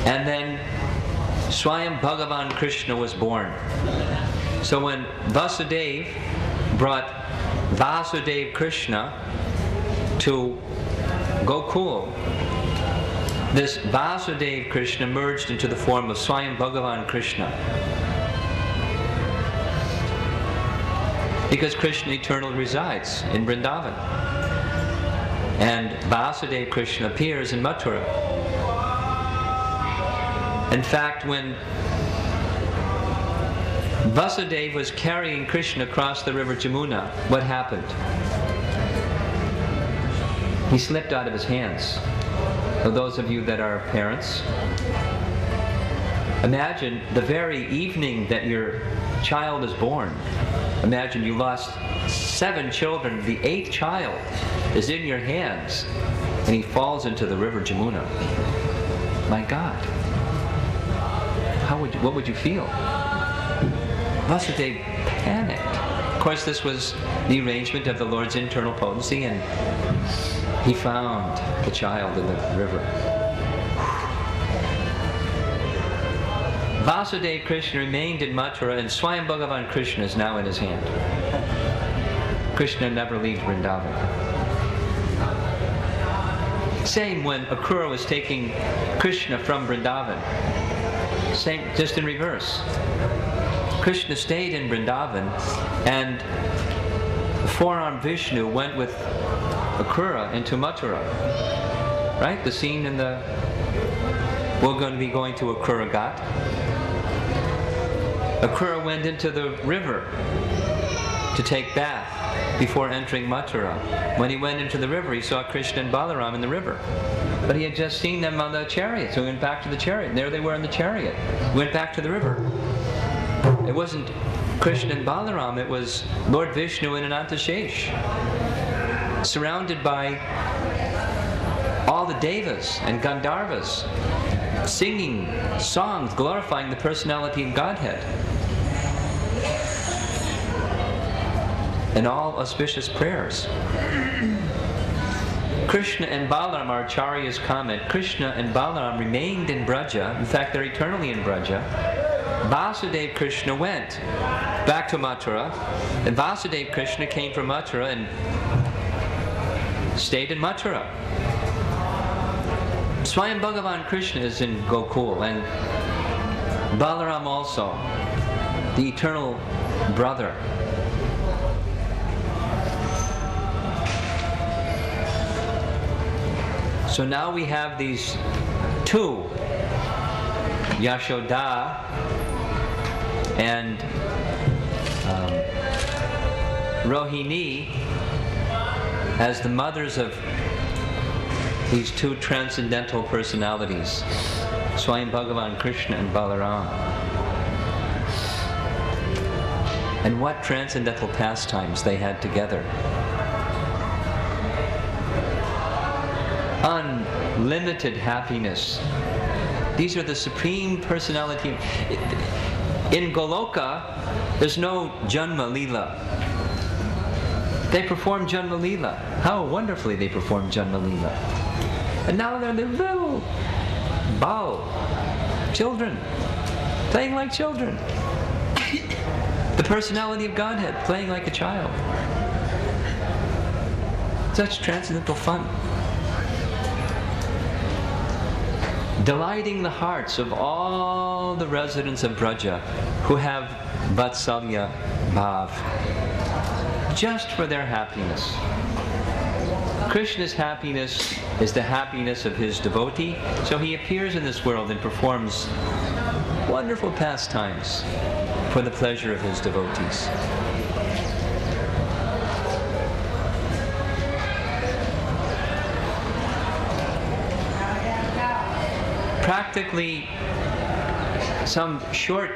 and then Swayam Bhagavan Krishna was born. So when Vasudeva brought Vasudeva Krishna to Gokul, this Vasudeva Krishna merged into the form of Swayam Bhagavan Krishna. Because Krishna eternally resides in Vrndavan. And Vasudeva Krishna appears in Mathura. In fact, when Vasudeva was carrying Krishna across the river Jamuna, what happened? He slipped out of his hands. For those of you that are parents, imagine the very evening that your child is born. Imagine you lost 7 children. The 8th child is in your hands, and he falls into the river Jamuna. My God. What would you feel? Vasudeva panicked. Of course, this was the arrangement of the Lord's internal potency, and he found the child in the river. Vasudeva Krishna remained in Mathura, and Swayam Bhagavan Krishna is now in his hand. Krishna never leaves Vrndavan. Same when Akrura was taking Krishna from Vrndavan. Same, just in reverse. Krishna stayed in Vrndavan, and the four-armed Vishnu went with Akrura into Mathura. right? The scene in the... We're going to be going to Akrura Ghat. Akrura went into the river to take bath before entering Mathura. When he went into the river, he saw Krishna and Balaram in the river. But he had just seen them on the chariot, so he went back to the chariot. And there they were in the chariot. Went back to the river. It wasn't Krishna and Balaram, it was Lord Vishnu and Anantashesh, surrounded by all the Devas and Gandharvas, singing songs glorifying the personality of Godhead. And all auspicious prayers. Krishna and Balaram, our Acharya's comment, Krishna and Balaram remained in Braja. In fact, they're eternally in Braja. Vasudeva Krishna went back to Mathura, and Vasudeva Krishna came from Mathura and stayed in Mathura. Swayam Bhagavan Krishna is in Gokul, and Balaram also, the eternal brother. So now we have these two, Yashoda and Rohini, as the mothers of these two transcendental personalities, Swayam Bhagavan Krishna and Balaram. And what transcendental pastimes they had together. Unlimited happiness. These are the supreme personality. In Goloka, there's no Janma Leela. They perform Janma Leela. How wonderfully they perform Janma Leela. And now they're the little bal children, playing like children. The personality of Godhead, playing like a child. Such transcendental fun. Delighting the hearts of all the residents of Braja who have Vatsalya Bhav, just for their happiness. Krishna's happiness is the happiness of his devotee, so he appears in this world and performs wonderful pastimes for the pleasure of his devotees. Practically some short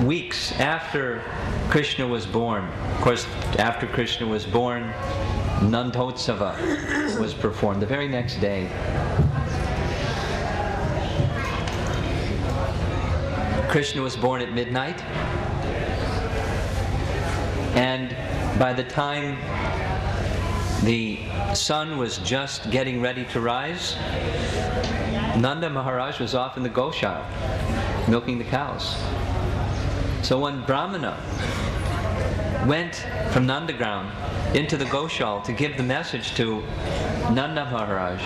weeks after Krishna was born, of course, after Krishna was born, Nandotsava was performed the very next day. Krishna was born at midnight, and by the time the sun was just getting ready to rise, Nanda Maharaj was off in the Goshala, milking the cows. So when Brahmana went from Nandagram into the Goshala to give the message to Nanda Maharaj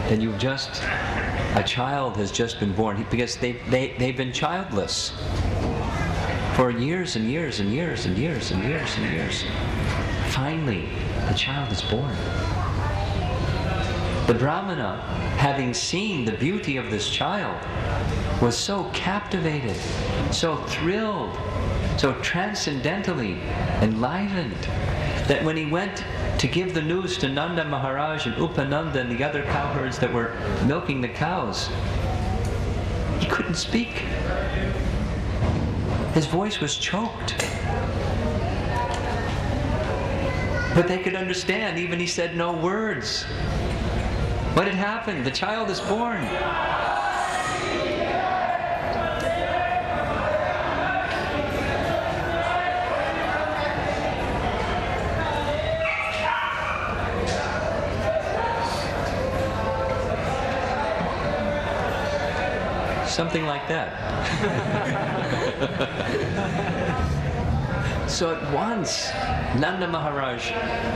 that a child has just been born, because they've been childless for years and years and years and years and years and years. Finally, the child is born. The Brahmana, having seen the beauty of this child, was so captivated, so thrilled, so transcendentally enlivened, that when he went to give the news to Nanda Maharaj and Upananda and the other cowherds that were milking the cows, he couldn't speak. His voice was choked. But they could understand, even he said no words. What had happened? The child is born. Something like that. So at once, Nanda Maharaj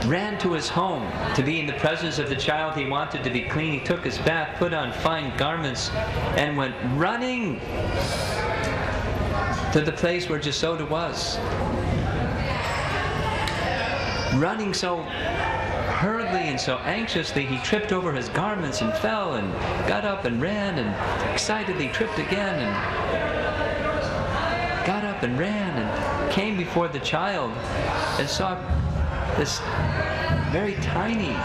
ran to his home to be in the presence of the child. He wanted to be clean. He took his bath, put on fine garments, and went running to the place where Jasoda was. Running so hurriedly excitedly and so anxiously he tripped over his garments and fell and got up and ran and excitedly tripped again and got up and ran and came before the child and saw this very tiny,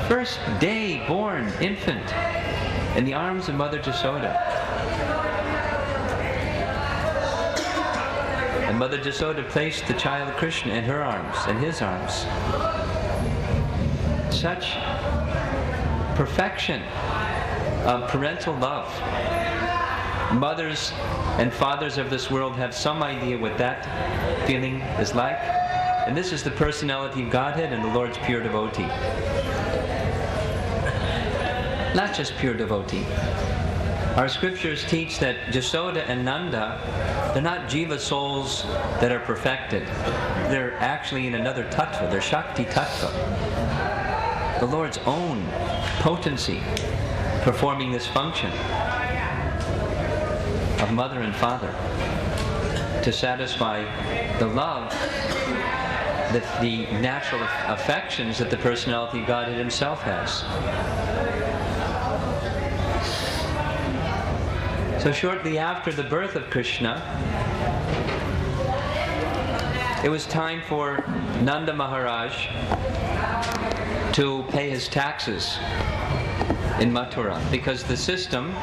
first day born infant in the arms of Mother Jasoda. And Mother Jasoda placed the child Krishna in her arms, in his arms. Such perfection of parental love. Mothers and fathers of this world have some idea what that feeling is like. And this is the personality of Godhead and the Lord's pure devotee. Not just pure devotee. Our scriptures teach that Jasoda and Nanda, they're not jiva souls that are perfected. They're actually in another tattva. They're Shakti tattva. The Lord's own potency performing this function of mother and father to satisfy the love, the natural affections that the personality of Godhead himself has. So shortly after the birth of Krishna, it was time for Nanda Maharaj to pay his taxes in Mathura, because the system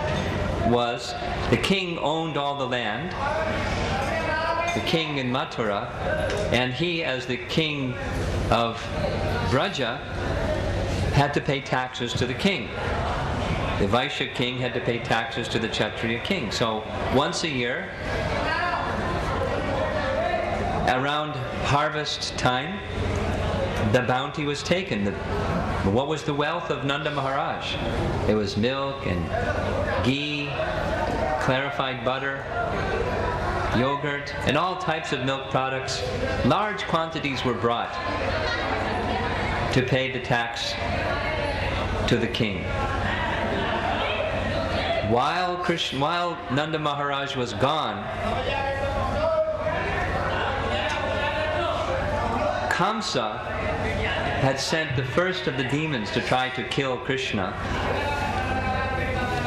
was the king owned all the land, the king in Mathura, and he, as the king of Braja, had to pay taxes to the king. The Vaishya king had to pay taxes to the Kshatriya king. So once a year, around harvest time, the bounty was taken. What was the wealth of Nanda Maharaj? It was milk and ghee, clarified butter, yogurt, and all types of milk products. Large quantities were brought to pay the tax to the king. While Nanda Maharaj was gone, Kamsa had sent the first of the demons to try to kill Krishna.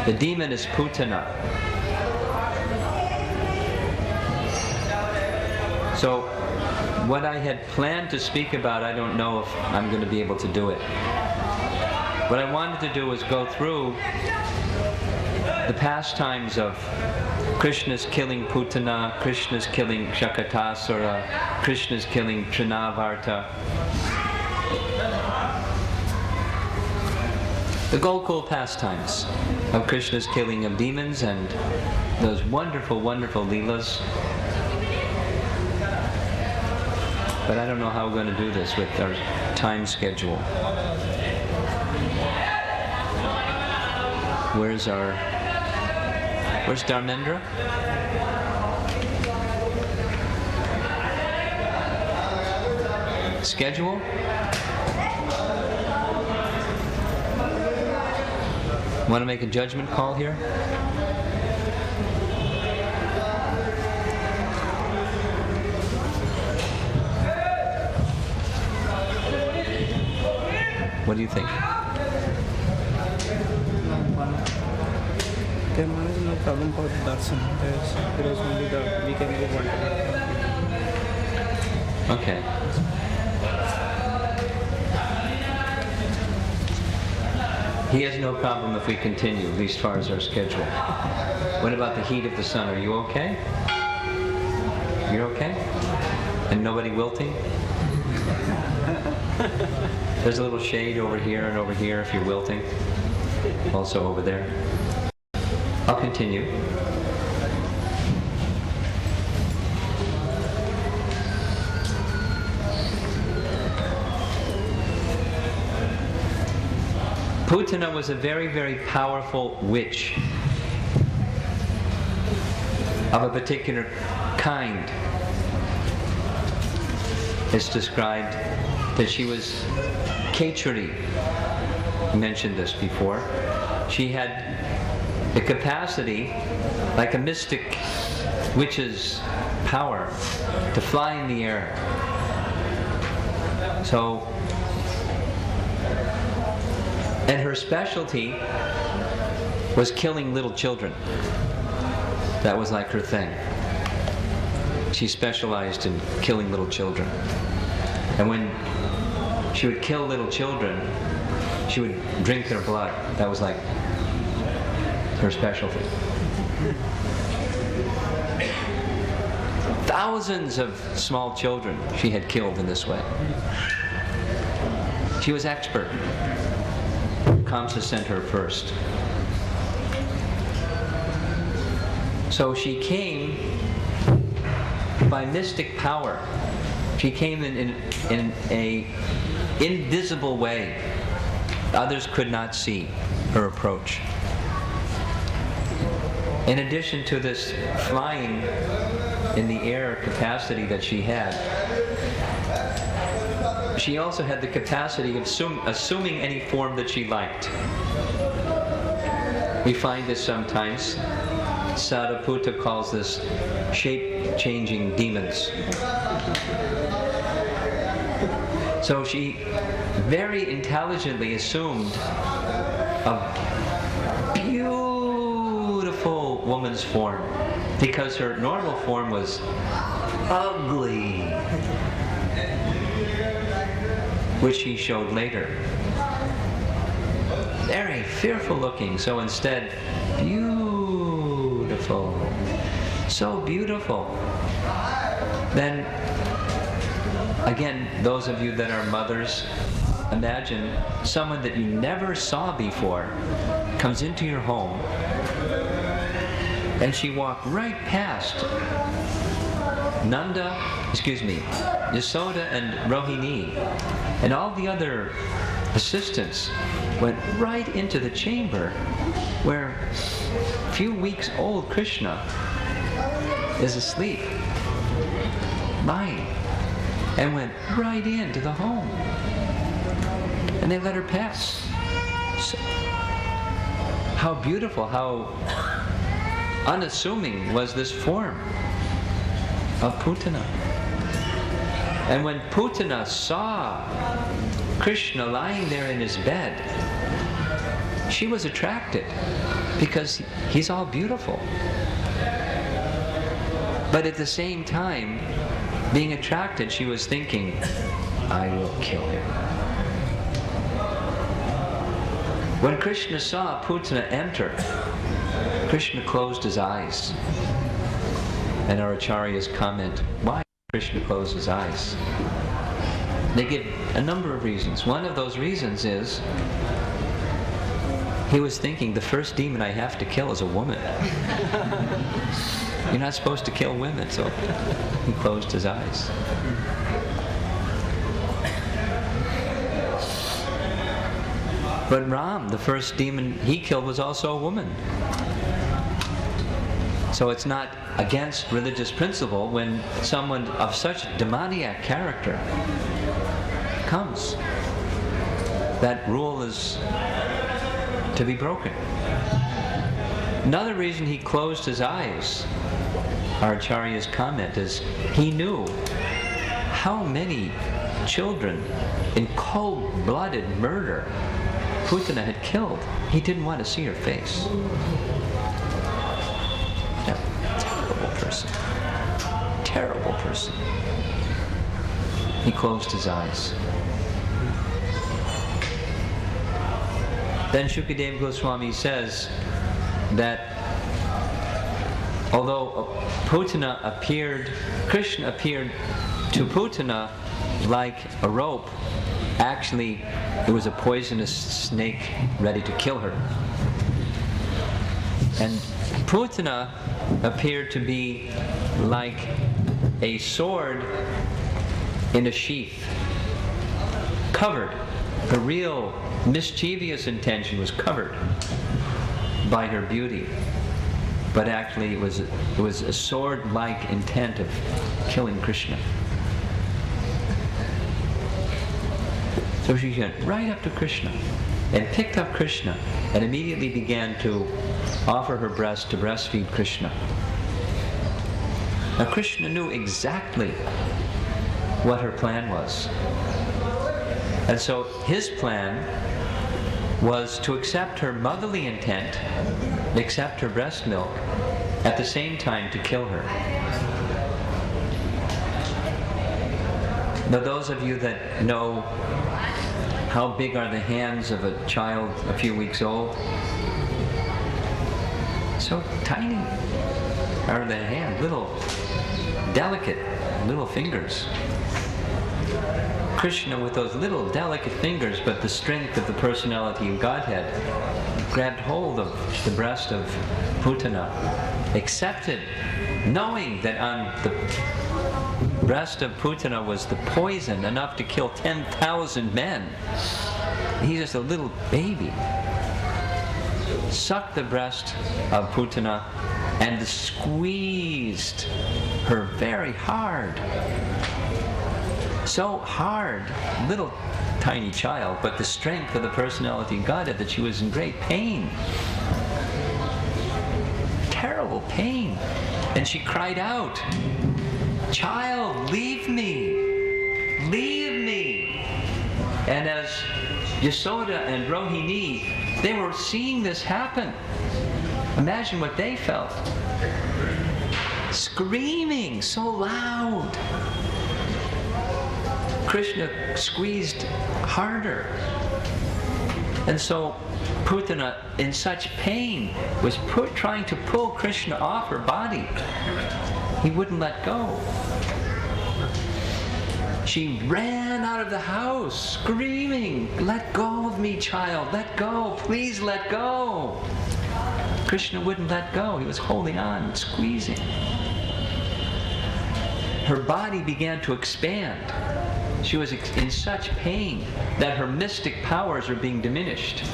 The demon is Putana. So what I had planned to speak about, I don't know if I'm going to be able to do it. What I wanted to do was go through the pastimes of Krishna's killing Putana, Krishna's killing Shakatasura, Krishna's killing Trinavarta. The Gokul pastimes of Krishna's killing of demons and those wonderful, wonderful leelas. But I don't know how we're going to do this with our time schedule. Where's Dharmendra? Schedule? Want to make a judgment call here? What do you think? There is no problem for darshan. There is only we can go one time. Okay. He has no problem if we continue, at least as far as our schedule. What about the heat of the sun? Are you okay? You're okay? And nobody wilting? There's a little shade over here and over here if you're wilting. Also over there. I'll continue. Putana was a very, very powerful witch of a particular kind. It's described that she was Kechari. I mentioned this before. She had the capacity, like a mystic witch's power, to fly in the air. So And her specialty was killing little children. That was like her thing. She specialized in killing little children. And when she would kill little children, she would drink their blood. That was like her specialty. Thousands of small children she had killed in this way. She was expert. Kamsa sent her first. So she came by mystic power. She came in a invisible way. Others could not see her approach. In addition to this flying in the air capacity that she had, she also had the capacity of assuming any form that she liked. We find this sometimes. Sariputta calls this shape-changing demons. So she very intelligently assumed a beautiful woman's form, because her normal form was ugly, which she showed later. Very fearful looking, so instead, beautiful. So beautiful. Then, again, those of you that are mothers, imagine someone that you never saw before comes into your home, and she walked right past Yasoda and Rohini, and all the other assistants went right into the chamber where a few weeks old Krishna is asleep, lying, and went right into the home. And they let her pass. So, how beautiful, how unassuming was this form of Putana. And when Putana saw Krishna lying there in his bed, she was attracted because he's all beautiful. But at the same time, being attracted, she was thinking, I will kill him. When Krishna saw Putana enter, Krishna closed his eyes. And our acharyas comment, why did Krishna close his eyes? They give a number of reasons. One of those reasons is he was thinking, the first demon I have to kill is a woman. You're not supposed to kill women, so he closed his eyes. But Ram, the first demon he killed, was also a woman. So it's not against religious principle when someone of such demoniac character comes. That rule is to be broken. Another reason he closed his eyes, our Acharya's comment, is he knew how many children in cold-blooded murder Putana had killed. He didn't want to see her face. Terrible person. Terrible person. He closed his eyes. Then Shukadeva Goswami says that although Krishna appeared to Putana like a rope, actually it was a poisonous snake ready to kill her. And Putana appeared to be like a sword in a sheath, covered. Her real mischievous intention was covered by her beauty, but actually it was a sword-like intent of killing Krishna. So she went right up to Krishna and picked up Krishna and immediately began to offer her breast to breastfeed Krishna. Now Krishna knew exactly what her plan was. And so his plan was to accept her motherly intent, accept her breast milk, at the same time to kill her. Now those of you that know how big are the hands of a child a few weeks old, so tiny are the hands, little, delicate little fingers. Krishna, with those little delicate fingers, but the strength of the personality of Godhead, grabbed hold of the breast of Putana, accepted, knowing that on the breast of Putana was the poison enough to kill 10,000 men. He's just a little baby. Sucked the breast of Putana and squeezed her very hard. So hard, little tiny child, but the strength of the personality of Godhead, that she was in great pain. Terrible pain. And she cried out, "Child, leave me! Leave me!" And as Yasoda and Rohini, they were seeing this happen. Imagine what they felt. Screaming so loud. Krishna squeezed harder. And so Putana, in such pain, was trying to pull Krishna off her body. He wouldn't let go. She ran out of the house, screaming, "Let go of me, child, let go, please let go." Krishna wouldn't let go. He was holding on, squeezing. Her body began to expand. She was in such pain that her mystic powers are being diminished.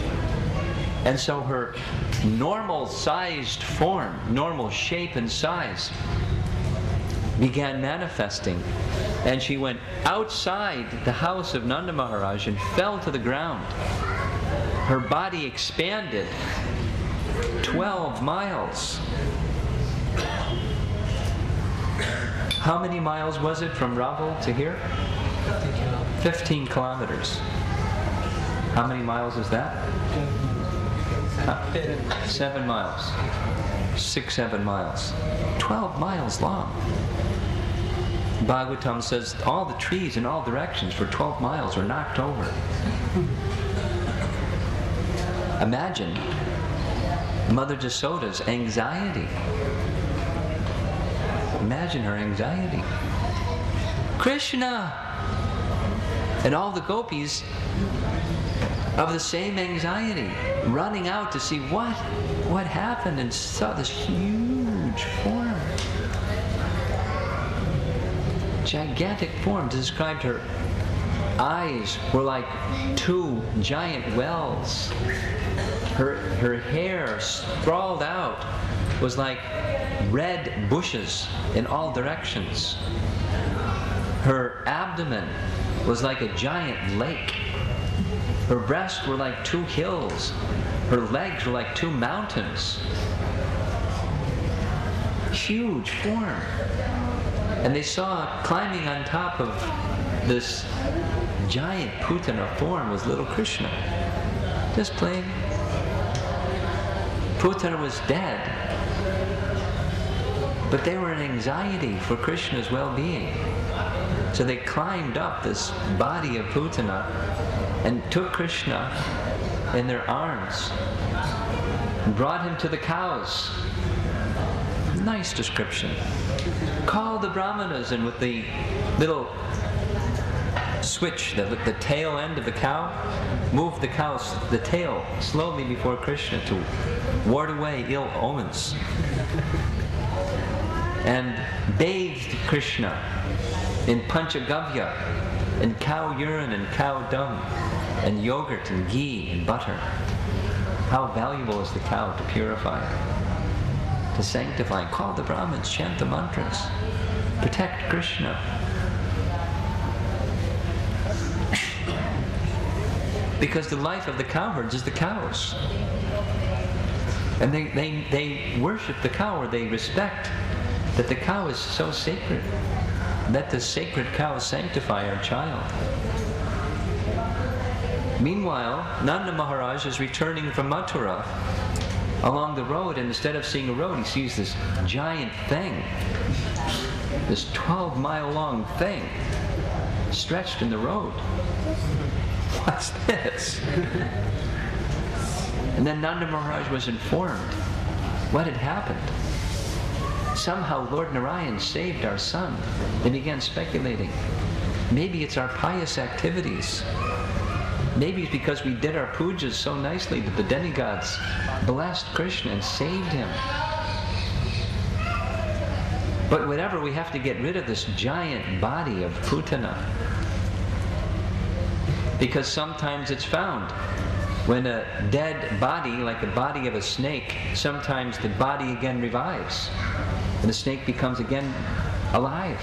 And so her normal-sized form, normal shape and size, began manifesting. And she went outside the house of Nanda Maharaj and fell to the ground. Her body expanded 12 miles. How many miles was it from Raval to here? 15 kilometers. How many miles is that? 7 miles. 6, 7 miles. 12 miles long. Bhagavatam says all the trees in all directions for 12 miles were knocked over. Imagine Mother Jasoda's anxiety. Imagine her anxiety. Krishna! And all the gopis of the same anxiety, running out to see what happened, and saw this huge form. Gigantic form. Described her eyes were like 2 giant wells. Her hair sprawled out was like red bushes in all directions. Her abdomen was like a giant lake. Her breasts were like 2 hills. Her legs were like 2 mountains. Huge form. And they saw climbing on top of this giant Putana form was little Krishna. Just playing. Putana was dead. But they were in anxiety for Krishna's well-being. So they climbed up this body of Putana and took Krishna in their arms and brought him to the cows. Nice description. Called the brahmanas, and with the little switch, the tail end of the cow, moved the tail slowly before Krishna to ward away ill omens. And bathed Krishna in panchagavya, in cow urine and cow dung, and yogurt and ghee and butter. How valuable is the cow to purify, to sanctify. Call the Brahmins, chant the mantras, protect Krishna. Because the life of the cowherds is the cows. And they worship the cow, or they respect that the cow is so sacred. Let the sacred cow sanctify our child. Meanwhile, Nanda Maharaj is returning from Mathura along the road, and instead of seeing a road, he sees this giant thing, this 12-mile-long thing stretched in the road. What's this? And then Nanda Maharaj was informed what had happened. Somehow Lord Narayan saved our son. They began speculating. Maybe it's our pious activities. Maybe it's because we did our pujas so nicely that the demigods blessed Krishna and saved him. But whatever, we have to get rid of this giant body of Putana. Because sometimes it's found when a dead body, like the body of a snake, sometimes the body again revives and the snake becomes again alive.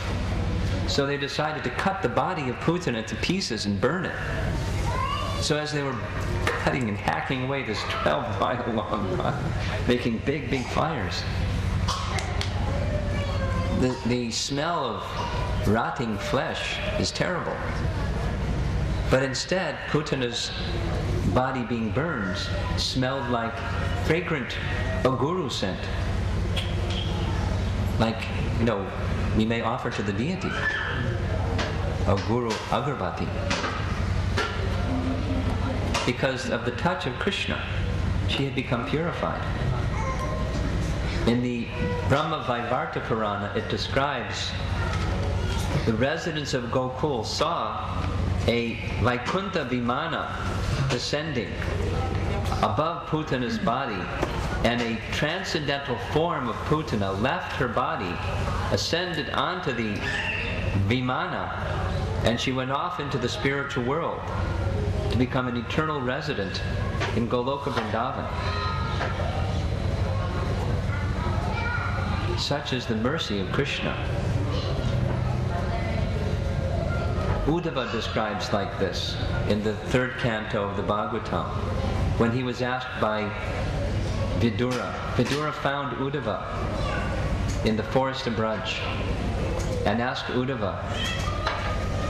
So they decided to cut the body of Putana to pieces and burn it. So as they were cutting and hacking away this 12-mile-long body, making big, big fires, the smell of rotting flesh is terrible. But instead, Putana's body being burned smelled like fragrant aguru scent. Like, we may offer to the deity aguru agarbati. Because of the touch of Krishna, she had become purified. In the Brahma Vaivarta Purana, it describes the residents of Gokul saw a Vaikuntha Vimana descending above Putana's body, and a transcendental form of Putana left her body, ascended onto the Vimana, and she went off into the spiritual world to become an eternal resident in Goloka Vrndavan. Such is the mercy of Krishna. Uddhava describes like this in the 3rd canto of the Bhagavatam, when he was asked by Vidura. Vidura found Uddhava in the forest of Braj and asked Uddhava,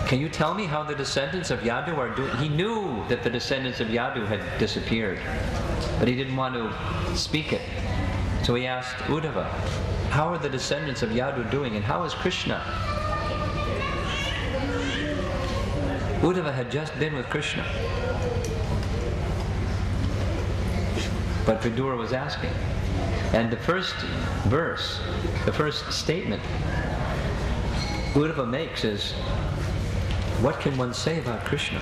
"Can you tell me how the descendants of Yadu are doing?" He knew that the descendants of Yadu had disappeared, but he didn't want to speak it. So he asked Uddhava, "How are the descendants of Yadu doing, and how is Krishna?" Uddhava had just been with Krishna. But Vidura was asking. And the first verse, the first statement Uddhava makes is, what can one say about Krishna?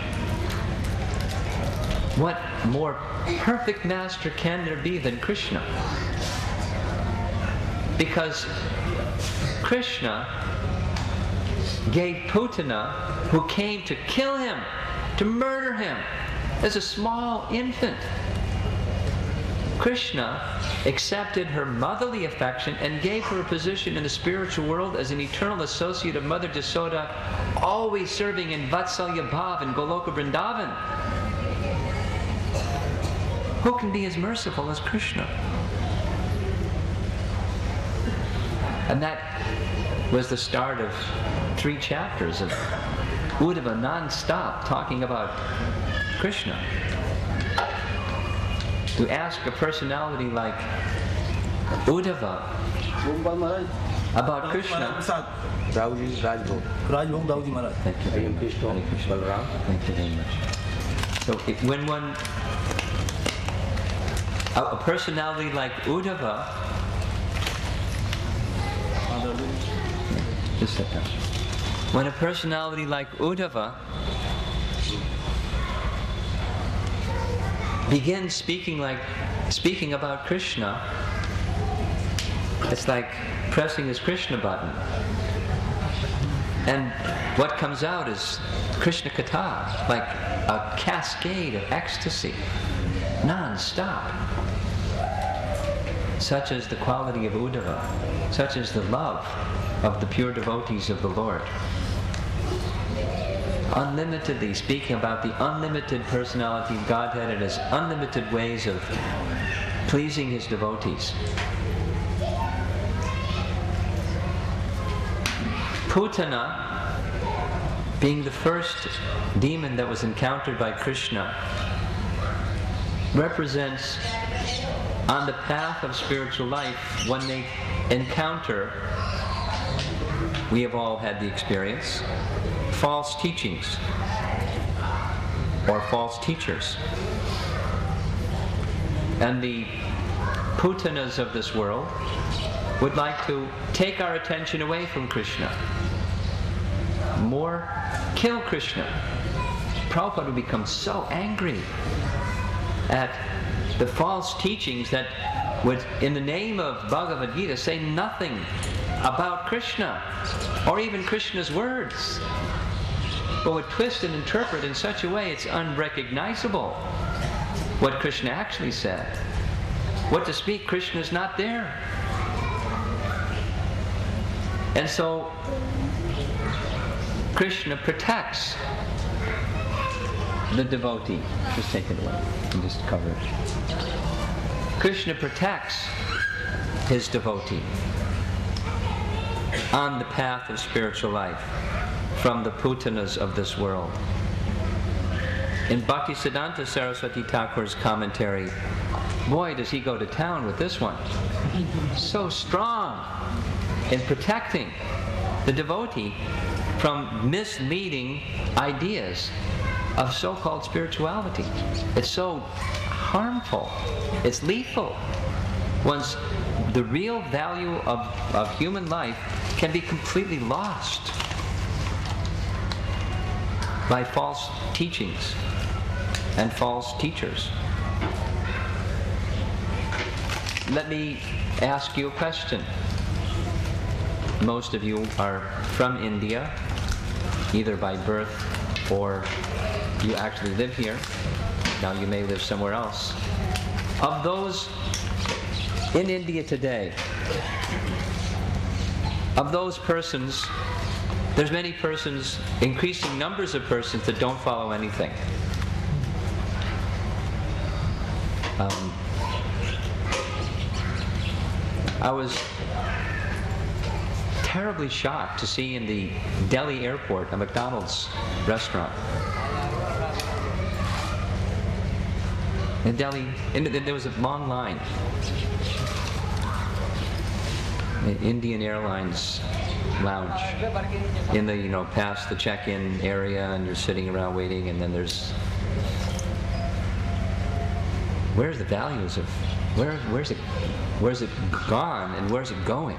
What more perfect master can there be than Krishna? Because Krishna gave Putana, who came to kill him, to murder him, as a small infant. Krishna accepted her motherly affection and gave her a position in the spiritual world as an eternal associate of Mother Jasoda, always serving in Vatsalya Bhav in Goloka Vrndavan. Who can be as merciful as Krishna? And that was the start of 3 chapters of Uddhava non-stop talking about Krishna. To ask a personality like Uddhava about Krishna. Dauji, Rajbhog. Rajbhog Dauji Maharaj. Thank you. I am Krishna, Balaram. Thank you very much. So when a personality like Uddhava, just a second. When a personality like Uddhava begins speaking about Krishna, it's like pressing his Krishna button. And what comes out is Krishna Katha, like a cascade of ecstasy, non-stop. Such is the quality of Uddhava, such is the love of the pure devotees of the Lord. Unlimitedly speaking about the unlimited personality of Godhead and his unlimited ways of pleasing his devotees. Putana being the first demon that was encountered by Krishna, represents on the path of spiritual life when they encounter, we have all had the experience, false teachings or false teachers. And the putanas of this world would like to take our attention away from Krishna. More, kill Krishna. Prabhupada would become so angry at the false teachings that would, in the name of Bhagavad Gita, say nothing about Krishna or even Krishna's words, but would twist and interpret in such a way it's unrecognizable what Krishna actually said. What to speak, Krishna is not there. And so Krishna protects the devotee. Just take it away and just cover it. Krishna protects his devotee on the path of spiritual life from the putanas of this world. In Bhaktisiddhanta Saraswati Thakur's commentary, boy, does he go to town with this one. So strong in protecting the devotee from misleading ideas of so-called spirituality. It's so harmful. It's lethal. Once the real value of human life can be completely lost by false teachings and false teachers. Let me ask you a question. Most of you are from India, either by birth or you actually live here. Now you may live somewhere else. Of those in India today, of those persons, there's many persons, increasing numbers of persons that don't follow anything. I was terribly shocked to see in the Delhi airport a McDonald's restaurant. In Delhi, there was a long line. An Indian Airlines lounge in the, past the check-in area, and you're sitting around waiting, and then there's, where's the values of, where's it gone, and where's it going?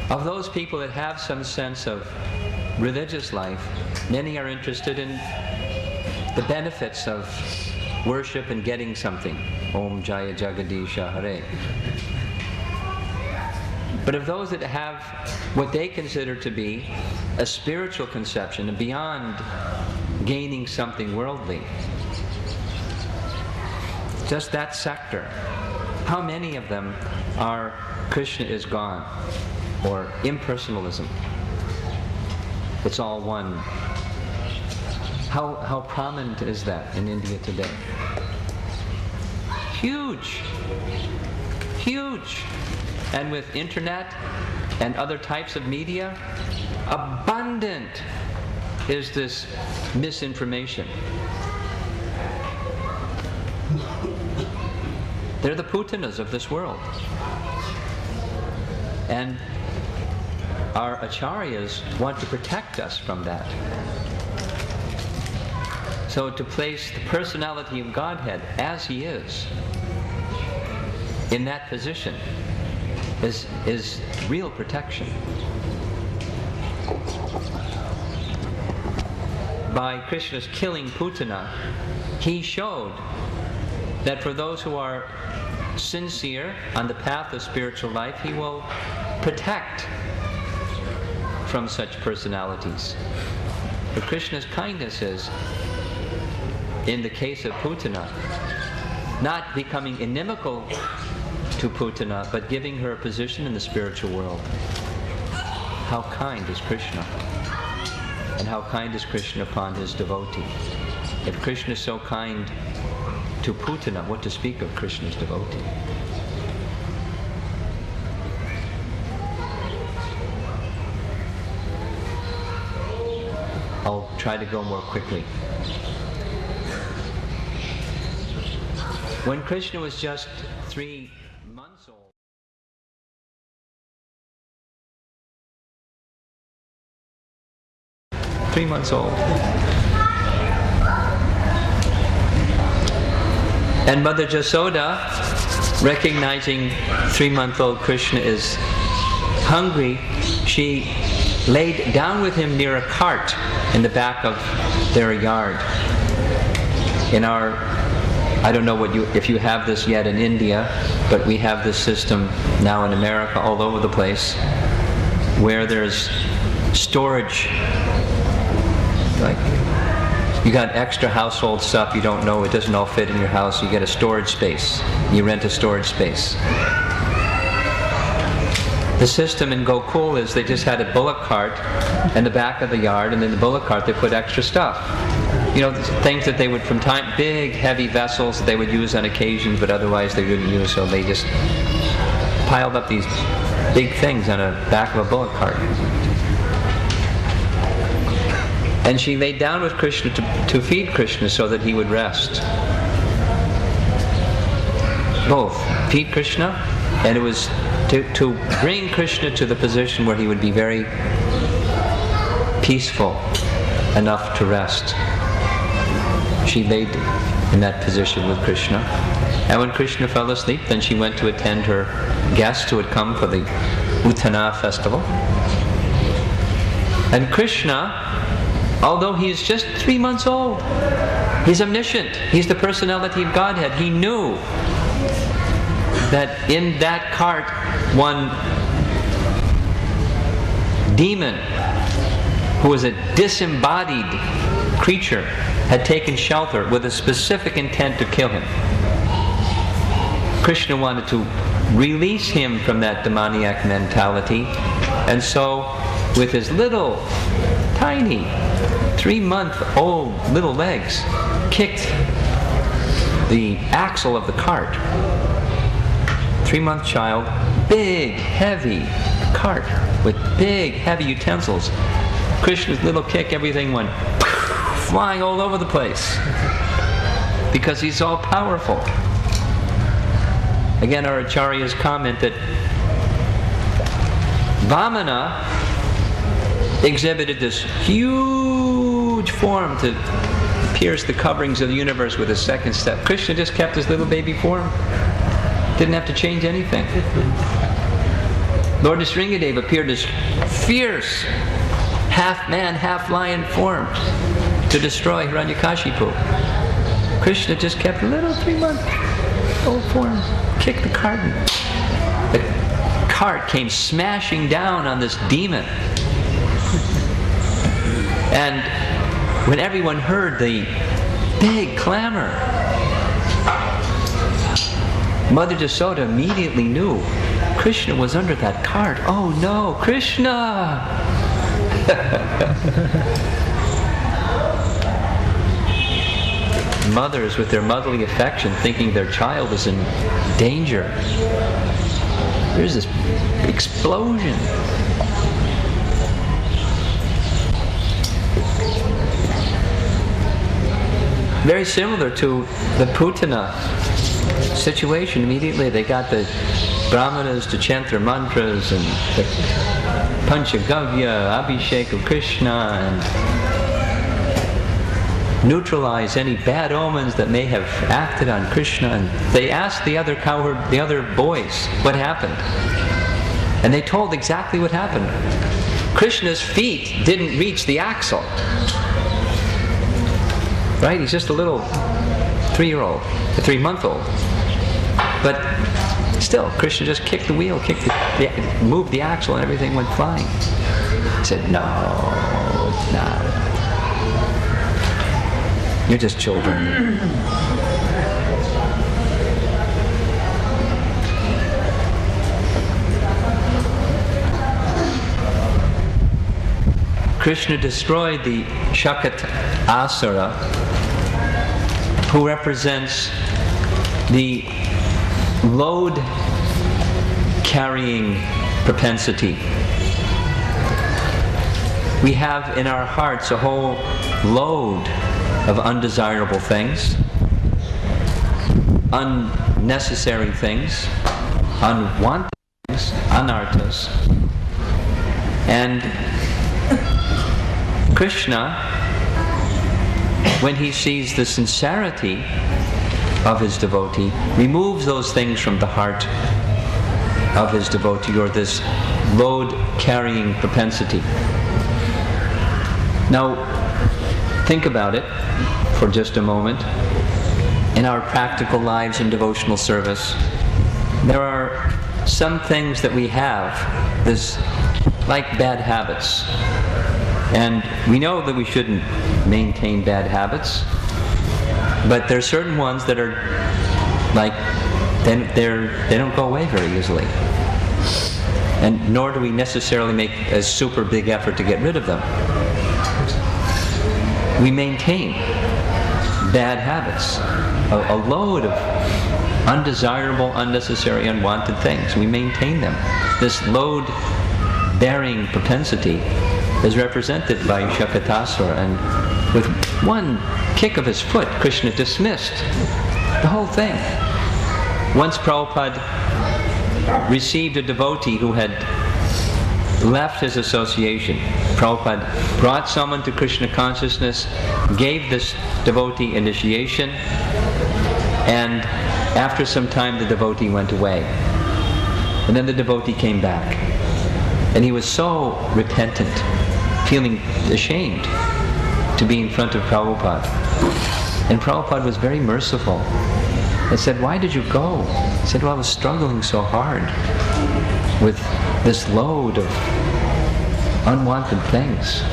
Of those people that have some sense of religious life, many are interested in the benefits of worship and getting something. Om Jaya Jagadisha Hare. But of those that have what they consider to be a spiritual conception and beyond gaining something worldly, just that sector, how many of them are Krishna is gone, or impersonalism? It's all one. How prominent is that in India today? Huge. Huge. And with internet and other types of media, abundant is this misinformation. They're the putanas of this world. And our acharyas want to protect us from that. So to place the personality of Godhead as He is in that position is real protection. By Krishna's killing Putana, He showed that for those who are sincere on the path of spiritual life, He will protect from such personalities. But Krishna's kindness is, in the case of Putana, not becoming inimical to Putana, but giving her a position in the spiritual world. How kind is Krishna? And how kind is Krishna upon his devotee? If Krishna is so kind to Putana, what to speak of Krishna's devotee? I'll try to go more quickly. When Krishna was just 3 months old, and Mother Jasoda, recognizing 3-month-old Krishna is hungry, she laid down with him near a cart in the back of their yard. In our, I don't know if you have this yet in India, but we have this system now in America all over the place, where there's storage. Like, you got extra household stuff you don't know, it doesn't all fit in your house, you get a storage space. You rent a storage space. The system in Gokul is they just had a bullock cart in the back of the yard, and in the bullock cart they put extra stuff. You know, things that they would from time, big heavy vessels that they would use on occasion, but otherwise they wouldn't use, so they just piled up these big things on the back of a bullock cart. And she laid down with Krishna to feed Krishna so that he would rest. Both. Feed Krishna, and it was to bring Krishna to the position where he would be very peaceful enough to rest. She laid in that position with Krishna. And when Krishna fell asleep, then she went to attend her guests who had come for the Uttana festival. And Krishna, although he is just 3 months old, he's omniscient. He's the personality of Godhead. He knew that in that cart one demon, who was a disembodied creature, had taken shelter with a specific intent to kill him. Krishna wanted to release him from that demoniac mentality, and so with his little, tiny, 3-month-old little legs, kicked the axle of the cart. 3-month child, big, heavy cart with big, heavy utensils. Krishna's little kick, everything went flying all over the place because he's all powerful. Again, our acharyas comment that Vamana exhibited this huge form to pierce the coverings of the universe with his second step. Krishna just kept his little baby form. Didn't have to change anything. Lord Nrsingadev appeared as fierce, half man, half lion form to destroy Hiranyakashipu. Krishna just kept a little 3-month-old form, kicked the cart. The cart came smashing down on this demon. And when everyone heard the big clamor, Mother Jasoda immediately knew Krishna was under that cart. Oh no, Krishna! Mothers with their motherly affection thinking their child is in danger. There's this explosion. Very similar to the Putana situation. Immediately they got the brahmanas to chant their mantras and the Panchagavya, Abhishek of Krishna, and neutralize any bad omens that may have acted on Krishna. And they asked the other boys what happened. And they told exactly what happened. Krishna's feet didn't reach the axle. Right? He's just a little 3-year-old, a 3-month-old. But still, Krishna just kicked the wheel, moved the axle, and everything went flying. He said, no, it's not. You're just children. Krishna destroyed the Shakat Asura, who represents the load-carrying propensity. we have in our hearts a whole load of undesirable things, unnecessary things, unwanted things, anarthas. And Krishna, when he sees the sincerity of his devotee, removes those things from the heart of his devotee, or this load-carrying propensity. Now, think about it for just a moment. In our practical lives in devotional service, there are some things that we have, like bad habits. And we know that we shouldn't maintain bad habits, but there are certain ones that are like, they don't go away very easily. And nor do we necessarily make a super big effort to get rid of them. We maintain bad habits, a load of undesirable, unnecessary, unwanted things. We maintain them. This load-bearing propensity is represented by Shakatasura, and with one kick of his foot, Krishna dismissed the whole thing. Once Prabhupada received a devotee who had left his association. Prabhupada brought someone to Krishna consciousness, gave this devotee initiation, and after some time the devotee went away. And then the devotee came back. And he was so repentant, feeling ashamed to be in front of Prabhupada. And Prabhupada was very merciful. I said, "Why did you go?" He said, "Well, I was struggling so hard with this load of unwanted things."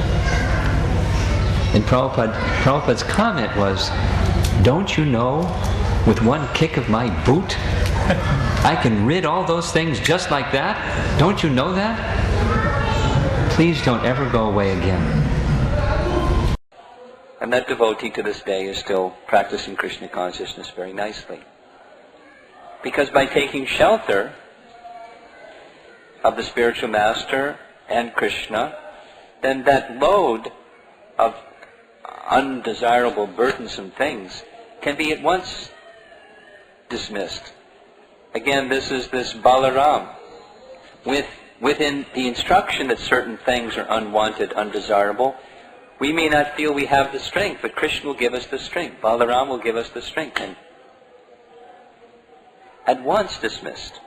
And Prabhupada's comment was, "Don't you know, with one kick of my boot, I can rid all those things just like that? Don't you know that? Please don't ever go away again." And that devotee to this day is still practicing Krishna consciousness very nicely. Because by taking shelter of the spiritual master and Krishna, then that load of undesirable, burdensome things can be at once dismissed. Again, this is this Balaram. Within the instruction that certain things are unwanted, undesirable, we may not feel we have the strength, but Krishna will give us the strength. Balaram will give us the strength, and at once dismissed.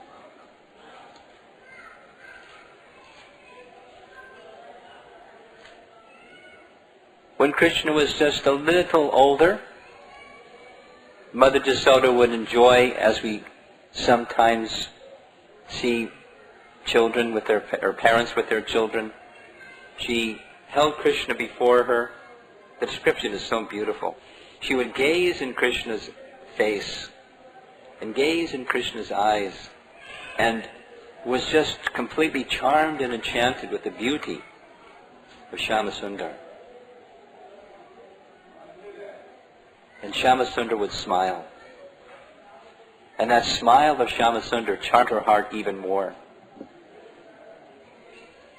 When Krishna was just a little older, Mother Jasoda would enjoy, as we sometimes see children with or parents with their children. She held Krishna before her. The description is so beautiful. She would gaze in Krishna's face and gaze in Krishna's eyes, and was just completely charmed and enchanted with the beauty of Shyamasundar. And Shyamasundar would smile. And that smile of Shyamasundar charmed her heart even more.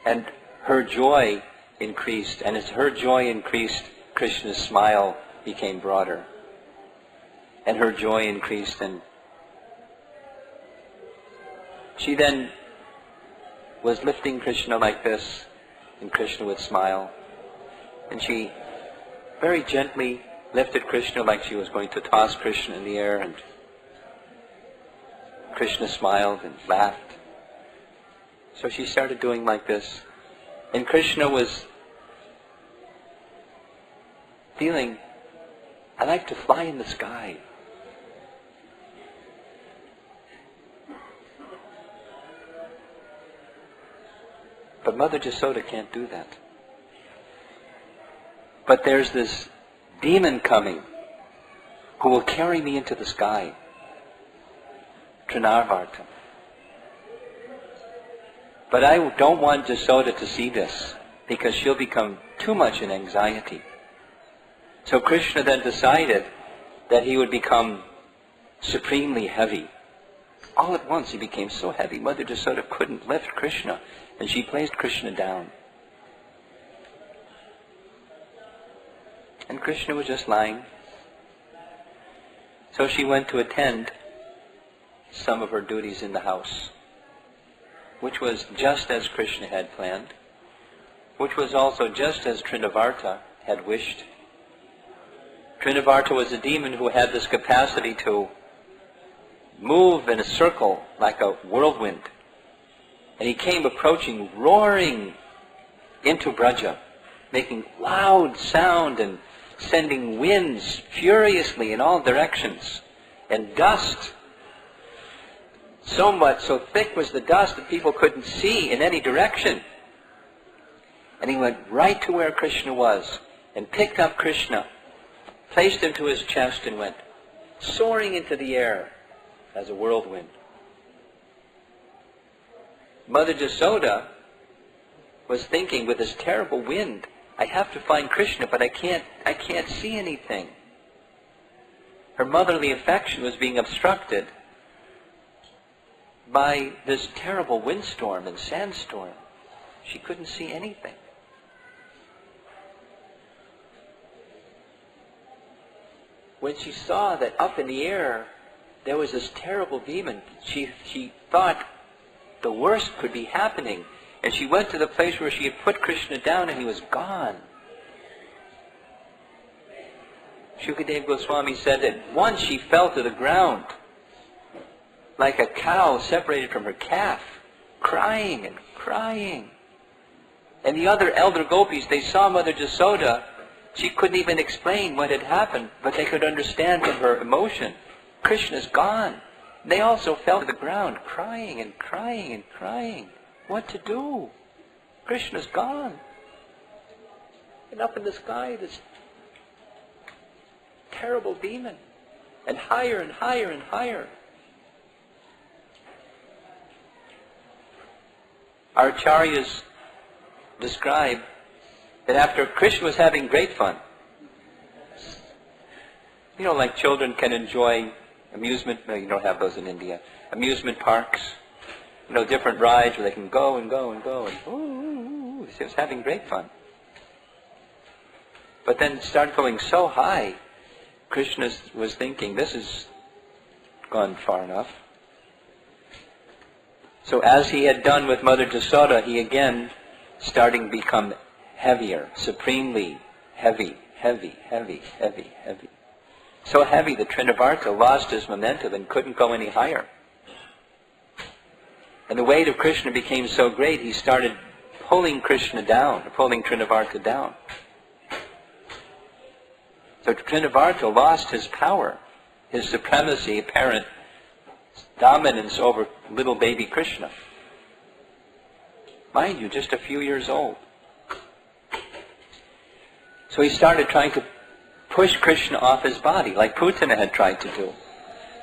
And her joy increased, and as her joy increased, Krishna's smile became broader. And her joy increased, and she then was lifting Krishna like this, and Krishna would smile. And she very gently lifted Krishna like she was going to toss Krishna in the air, and Krishna smiled and laughed. So she started doing like this. And Krishna was feeling, I like to fly in the sky. But Mother Jasoda can't do that. But there's this demon coming who will carry me into the sky. Trinarvartam. But I don't want Jasoda to see this, because she'll become too much in anxiety. So Krishna then decided that he would become supremely heavy. All at once he became so heavy, Mother Jasoda couldn't lift Krishna, and she placed Krishna down. And Krishna was just lying. So she went to attend some of her duties in the house, which was just as Krishna had planned, which was also just as Trinavarta had wished. Trinavarta was a demon who had this capacity to move in a circle like a whirlwind. And he came approaching, roaring into Braja, making loud sound and sending winds furiously in all directions, and dust. So thick was the dust that people couldn't see in any direction. And he went right to where Krishna was and picked up Krishna, placed him to his chest, and went soaring into the air as a whirlwind. Mother Jasoda was thinking, with this terrible wind, I have to find Krishna, but I can't see anything. Her motherly affection was being obstructed by this terrible windstorm and sandstorm. She couldn't see anything. When she saw that up in the air there was this terrible demon, she thought the worst could be happening. And she went to the place where she had put Krishna down, and he was gone. Shukadeva Goswami said that once she fell to the ground like a cow separated from her calf, crying and crying. And the other elder gopis, they saw Mother Jasoda. She couldn't even explain what had happened, but they could understand from her emotion. Krishna's gone. They also fell to the ground, crying and crying and crying. What to do? Krishna's gone. And up in the sky, this terrible demon. And higher and higher and higher. Our acharyas describe that after Krishna was having great fun, like children can enjoy amusement, no, you don't have those in India, amusement parks, different rides where they can go and go and go, and ooh, he was having great fun. But then it started going so high, Krishna was thinking, this has gone far enough. So as he had done with Mother Jasoda, he again starting to become heavier, supremely heavy, heavy, heavy, heavy, heavy. So heavy that Trinavarta lost his momentum and couldn't go any higher. And the weight of Krishna became so great, he started pulling Krishna down, pulling Trinavarta down. So Trinavarta lost his power, his supremacy, apparent dominance over little baby Krishna. Mind you, just a few years old. So he started trying to push Krishna off his body, like Putana had tried to do.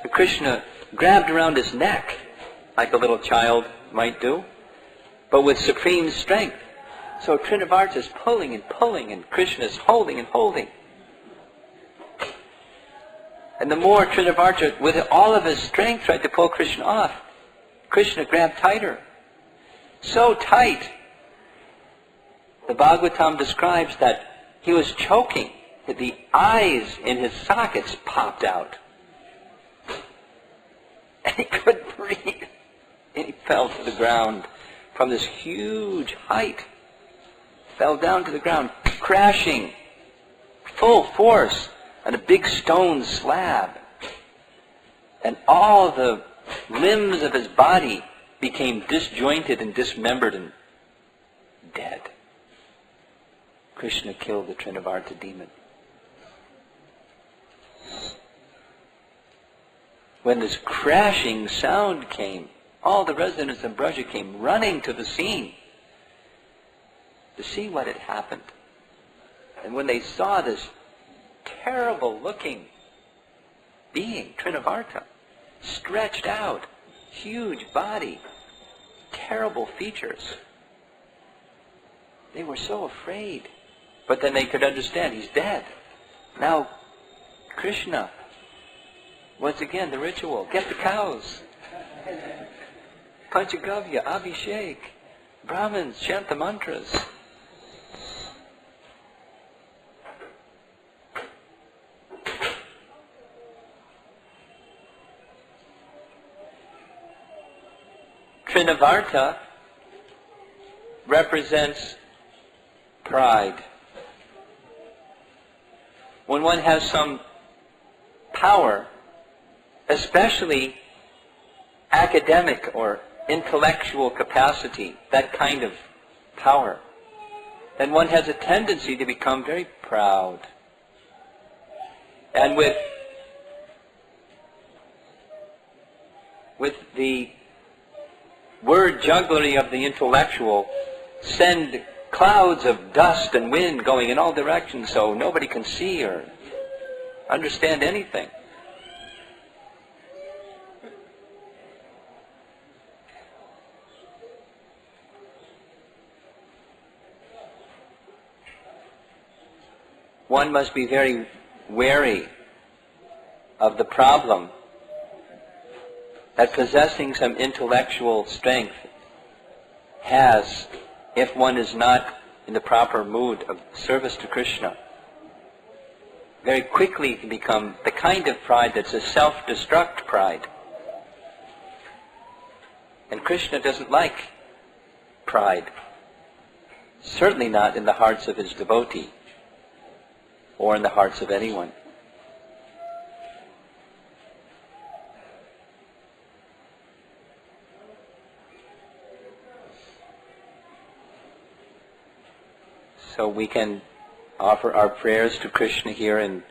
But Krishna grabbed around his neck, like a little child might do, but with supreme strength. So Trinavarta is pulling and pulling, and Krishna is holding and holding. And the more Trinavarta, with all of his strength, tried to pull Krishna off, Krishna grabbed tighter. So tight, the Bhagavatam describes that he was choking, that the eyes in his sockets popped out. And he couldn't breathe. And he fell to the ground from this huge height. Fell down to the ground, crashing, full force, on a big stone slab. And all the limbs of his body became disjointed and dismembered and dead. Krishna killed the Trinavarta demon. When this crashing sound came, all the residents of Braja came running to the scene to see what had happened. And when they saw this terrible looking being, Trinavarta, stretched out, huge body, terrible features, they were so afraid. But then they could understand, he's dead. Now, Krishna, once again, the ritual, get the cows. Panchagavya, Abhishek, Brahmins, chant the mantras. Trinavarta represents pride. When one has some power, especially academic or intellectual capacity, that kind of power, then one has a tendency to become very proud. And with the word jugglery of the intellectual, send clouds of dust and wind going in all directions so nobody can see or understand anything. One must be very wary of the problem that possessing some intellectual strength has if one is not in the proper mood of service to Krishna. Very quickly can become the kind of pride that's a self-destruct pride. And Krishna doesn't like pride. Certainly not in the hearts of his devotee or in the hearts of anyone. So we can offer our prayers to Krishna here in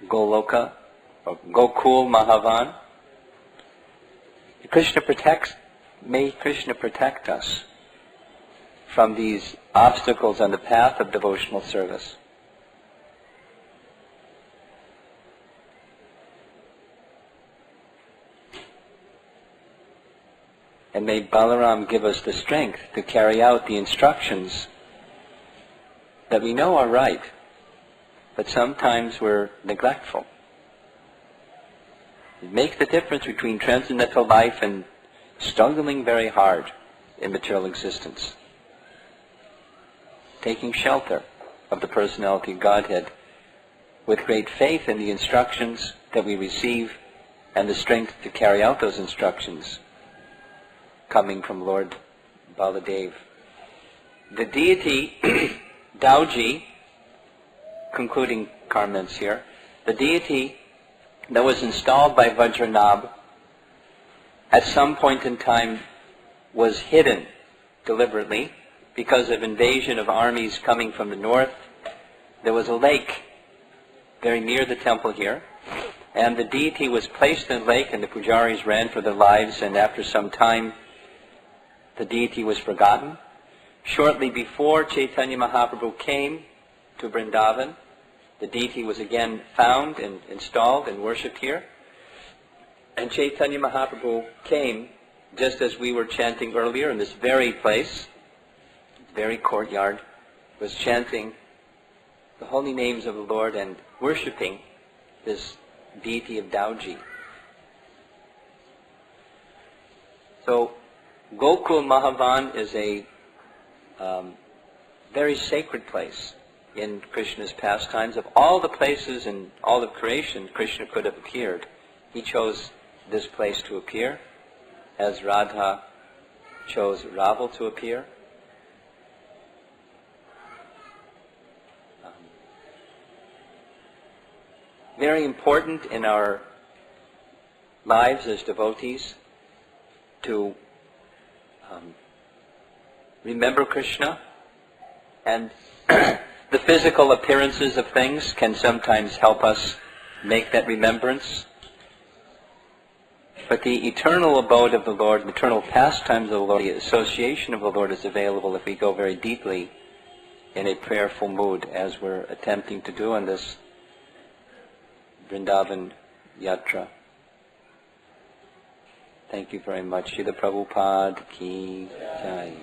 Goloka, or Gokul Mahavan. May Krishna protect us from these obstacles on the path of devotional service. And may Balaram give us the strength to carry out the instructions that we know are right, but sometimes we're neglectful. It makes the difference between transcendental life and struggling very hard in material existence. Taking shelter of the personality of Godhead with great faith in the instructions that we receive and the strength to carry out those instructions coming from Lord Baladev. The deity Dauji, concluding comments here, the deity that was installed by Vajranabh at some point in time was hidden deliberately because of invasion of armies coming from the north. There was a lake very near the temple here, and the deity was placed in the lake and the pujaris ran for their lives, and after some time the deity was forgotten. Shortly before Chaitanya Mahaprabhu came to Vrndavan, the deity was again found and installed and worshipped here. And Chaitanya Mahaprabhu came just as we were chanting earlier in this very place, very courtyard, was chanting the holy names of the Lord and worshipping this deity of Dauji. So Gokul Mahavan is a very sacred place in Krishna's pastimes. Of all the places in all of creation Krishna could have appeared, he chose this place to appear, as Radha chose Raval to appear. Very important in our lives as devotees to remember Krishna, and the physical appearances of things can sometimes help us make that remembrance. But the eternal abode of the Lord, the eternal pastimes of the Lord, the association of the Lord is available if we go very deeply in a prayerful mood, as we're attempting to do on this Vrndavan Yatra. Thank you very much. Srila Prabhupada ki jai.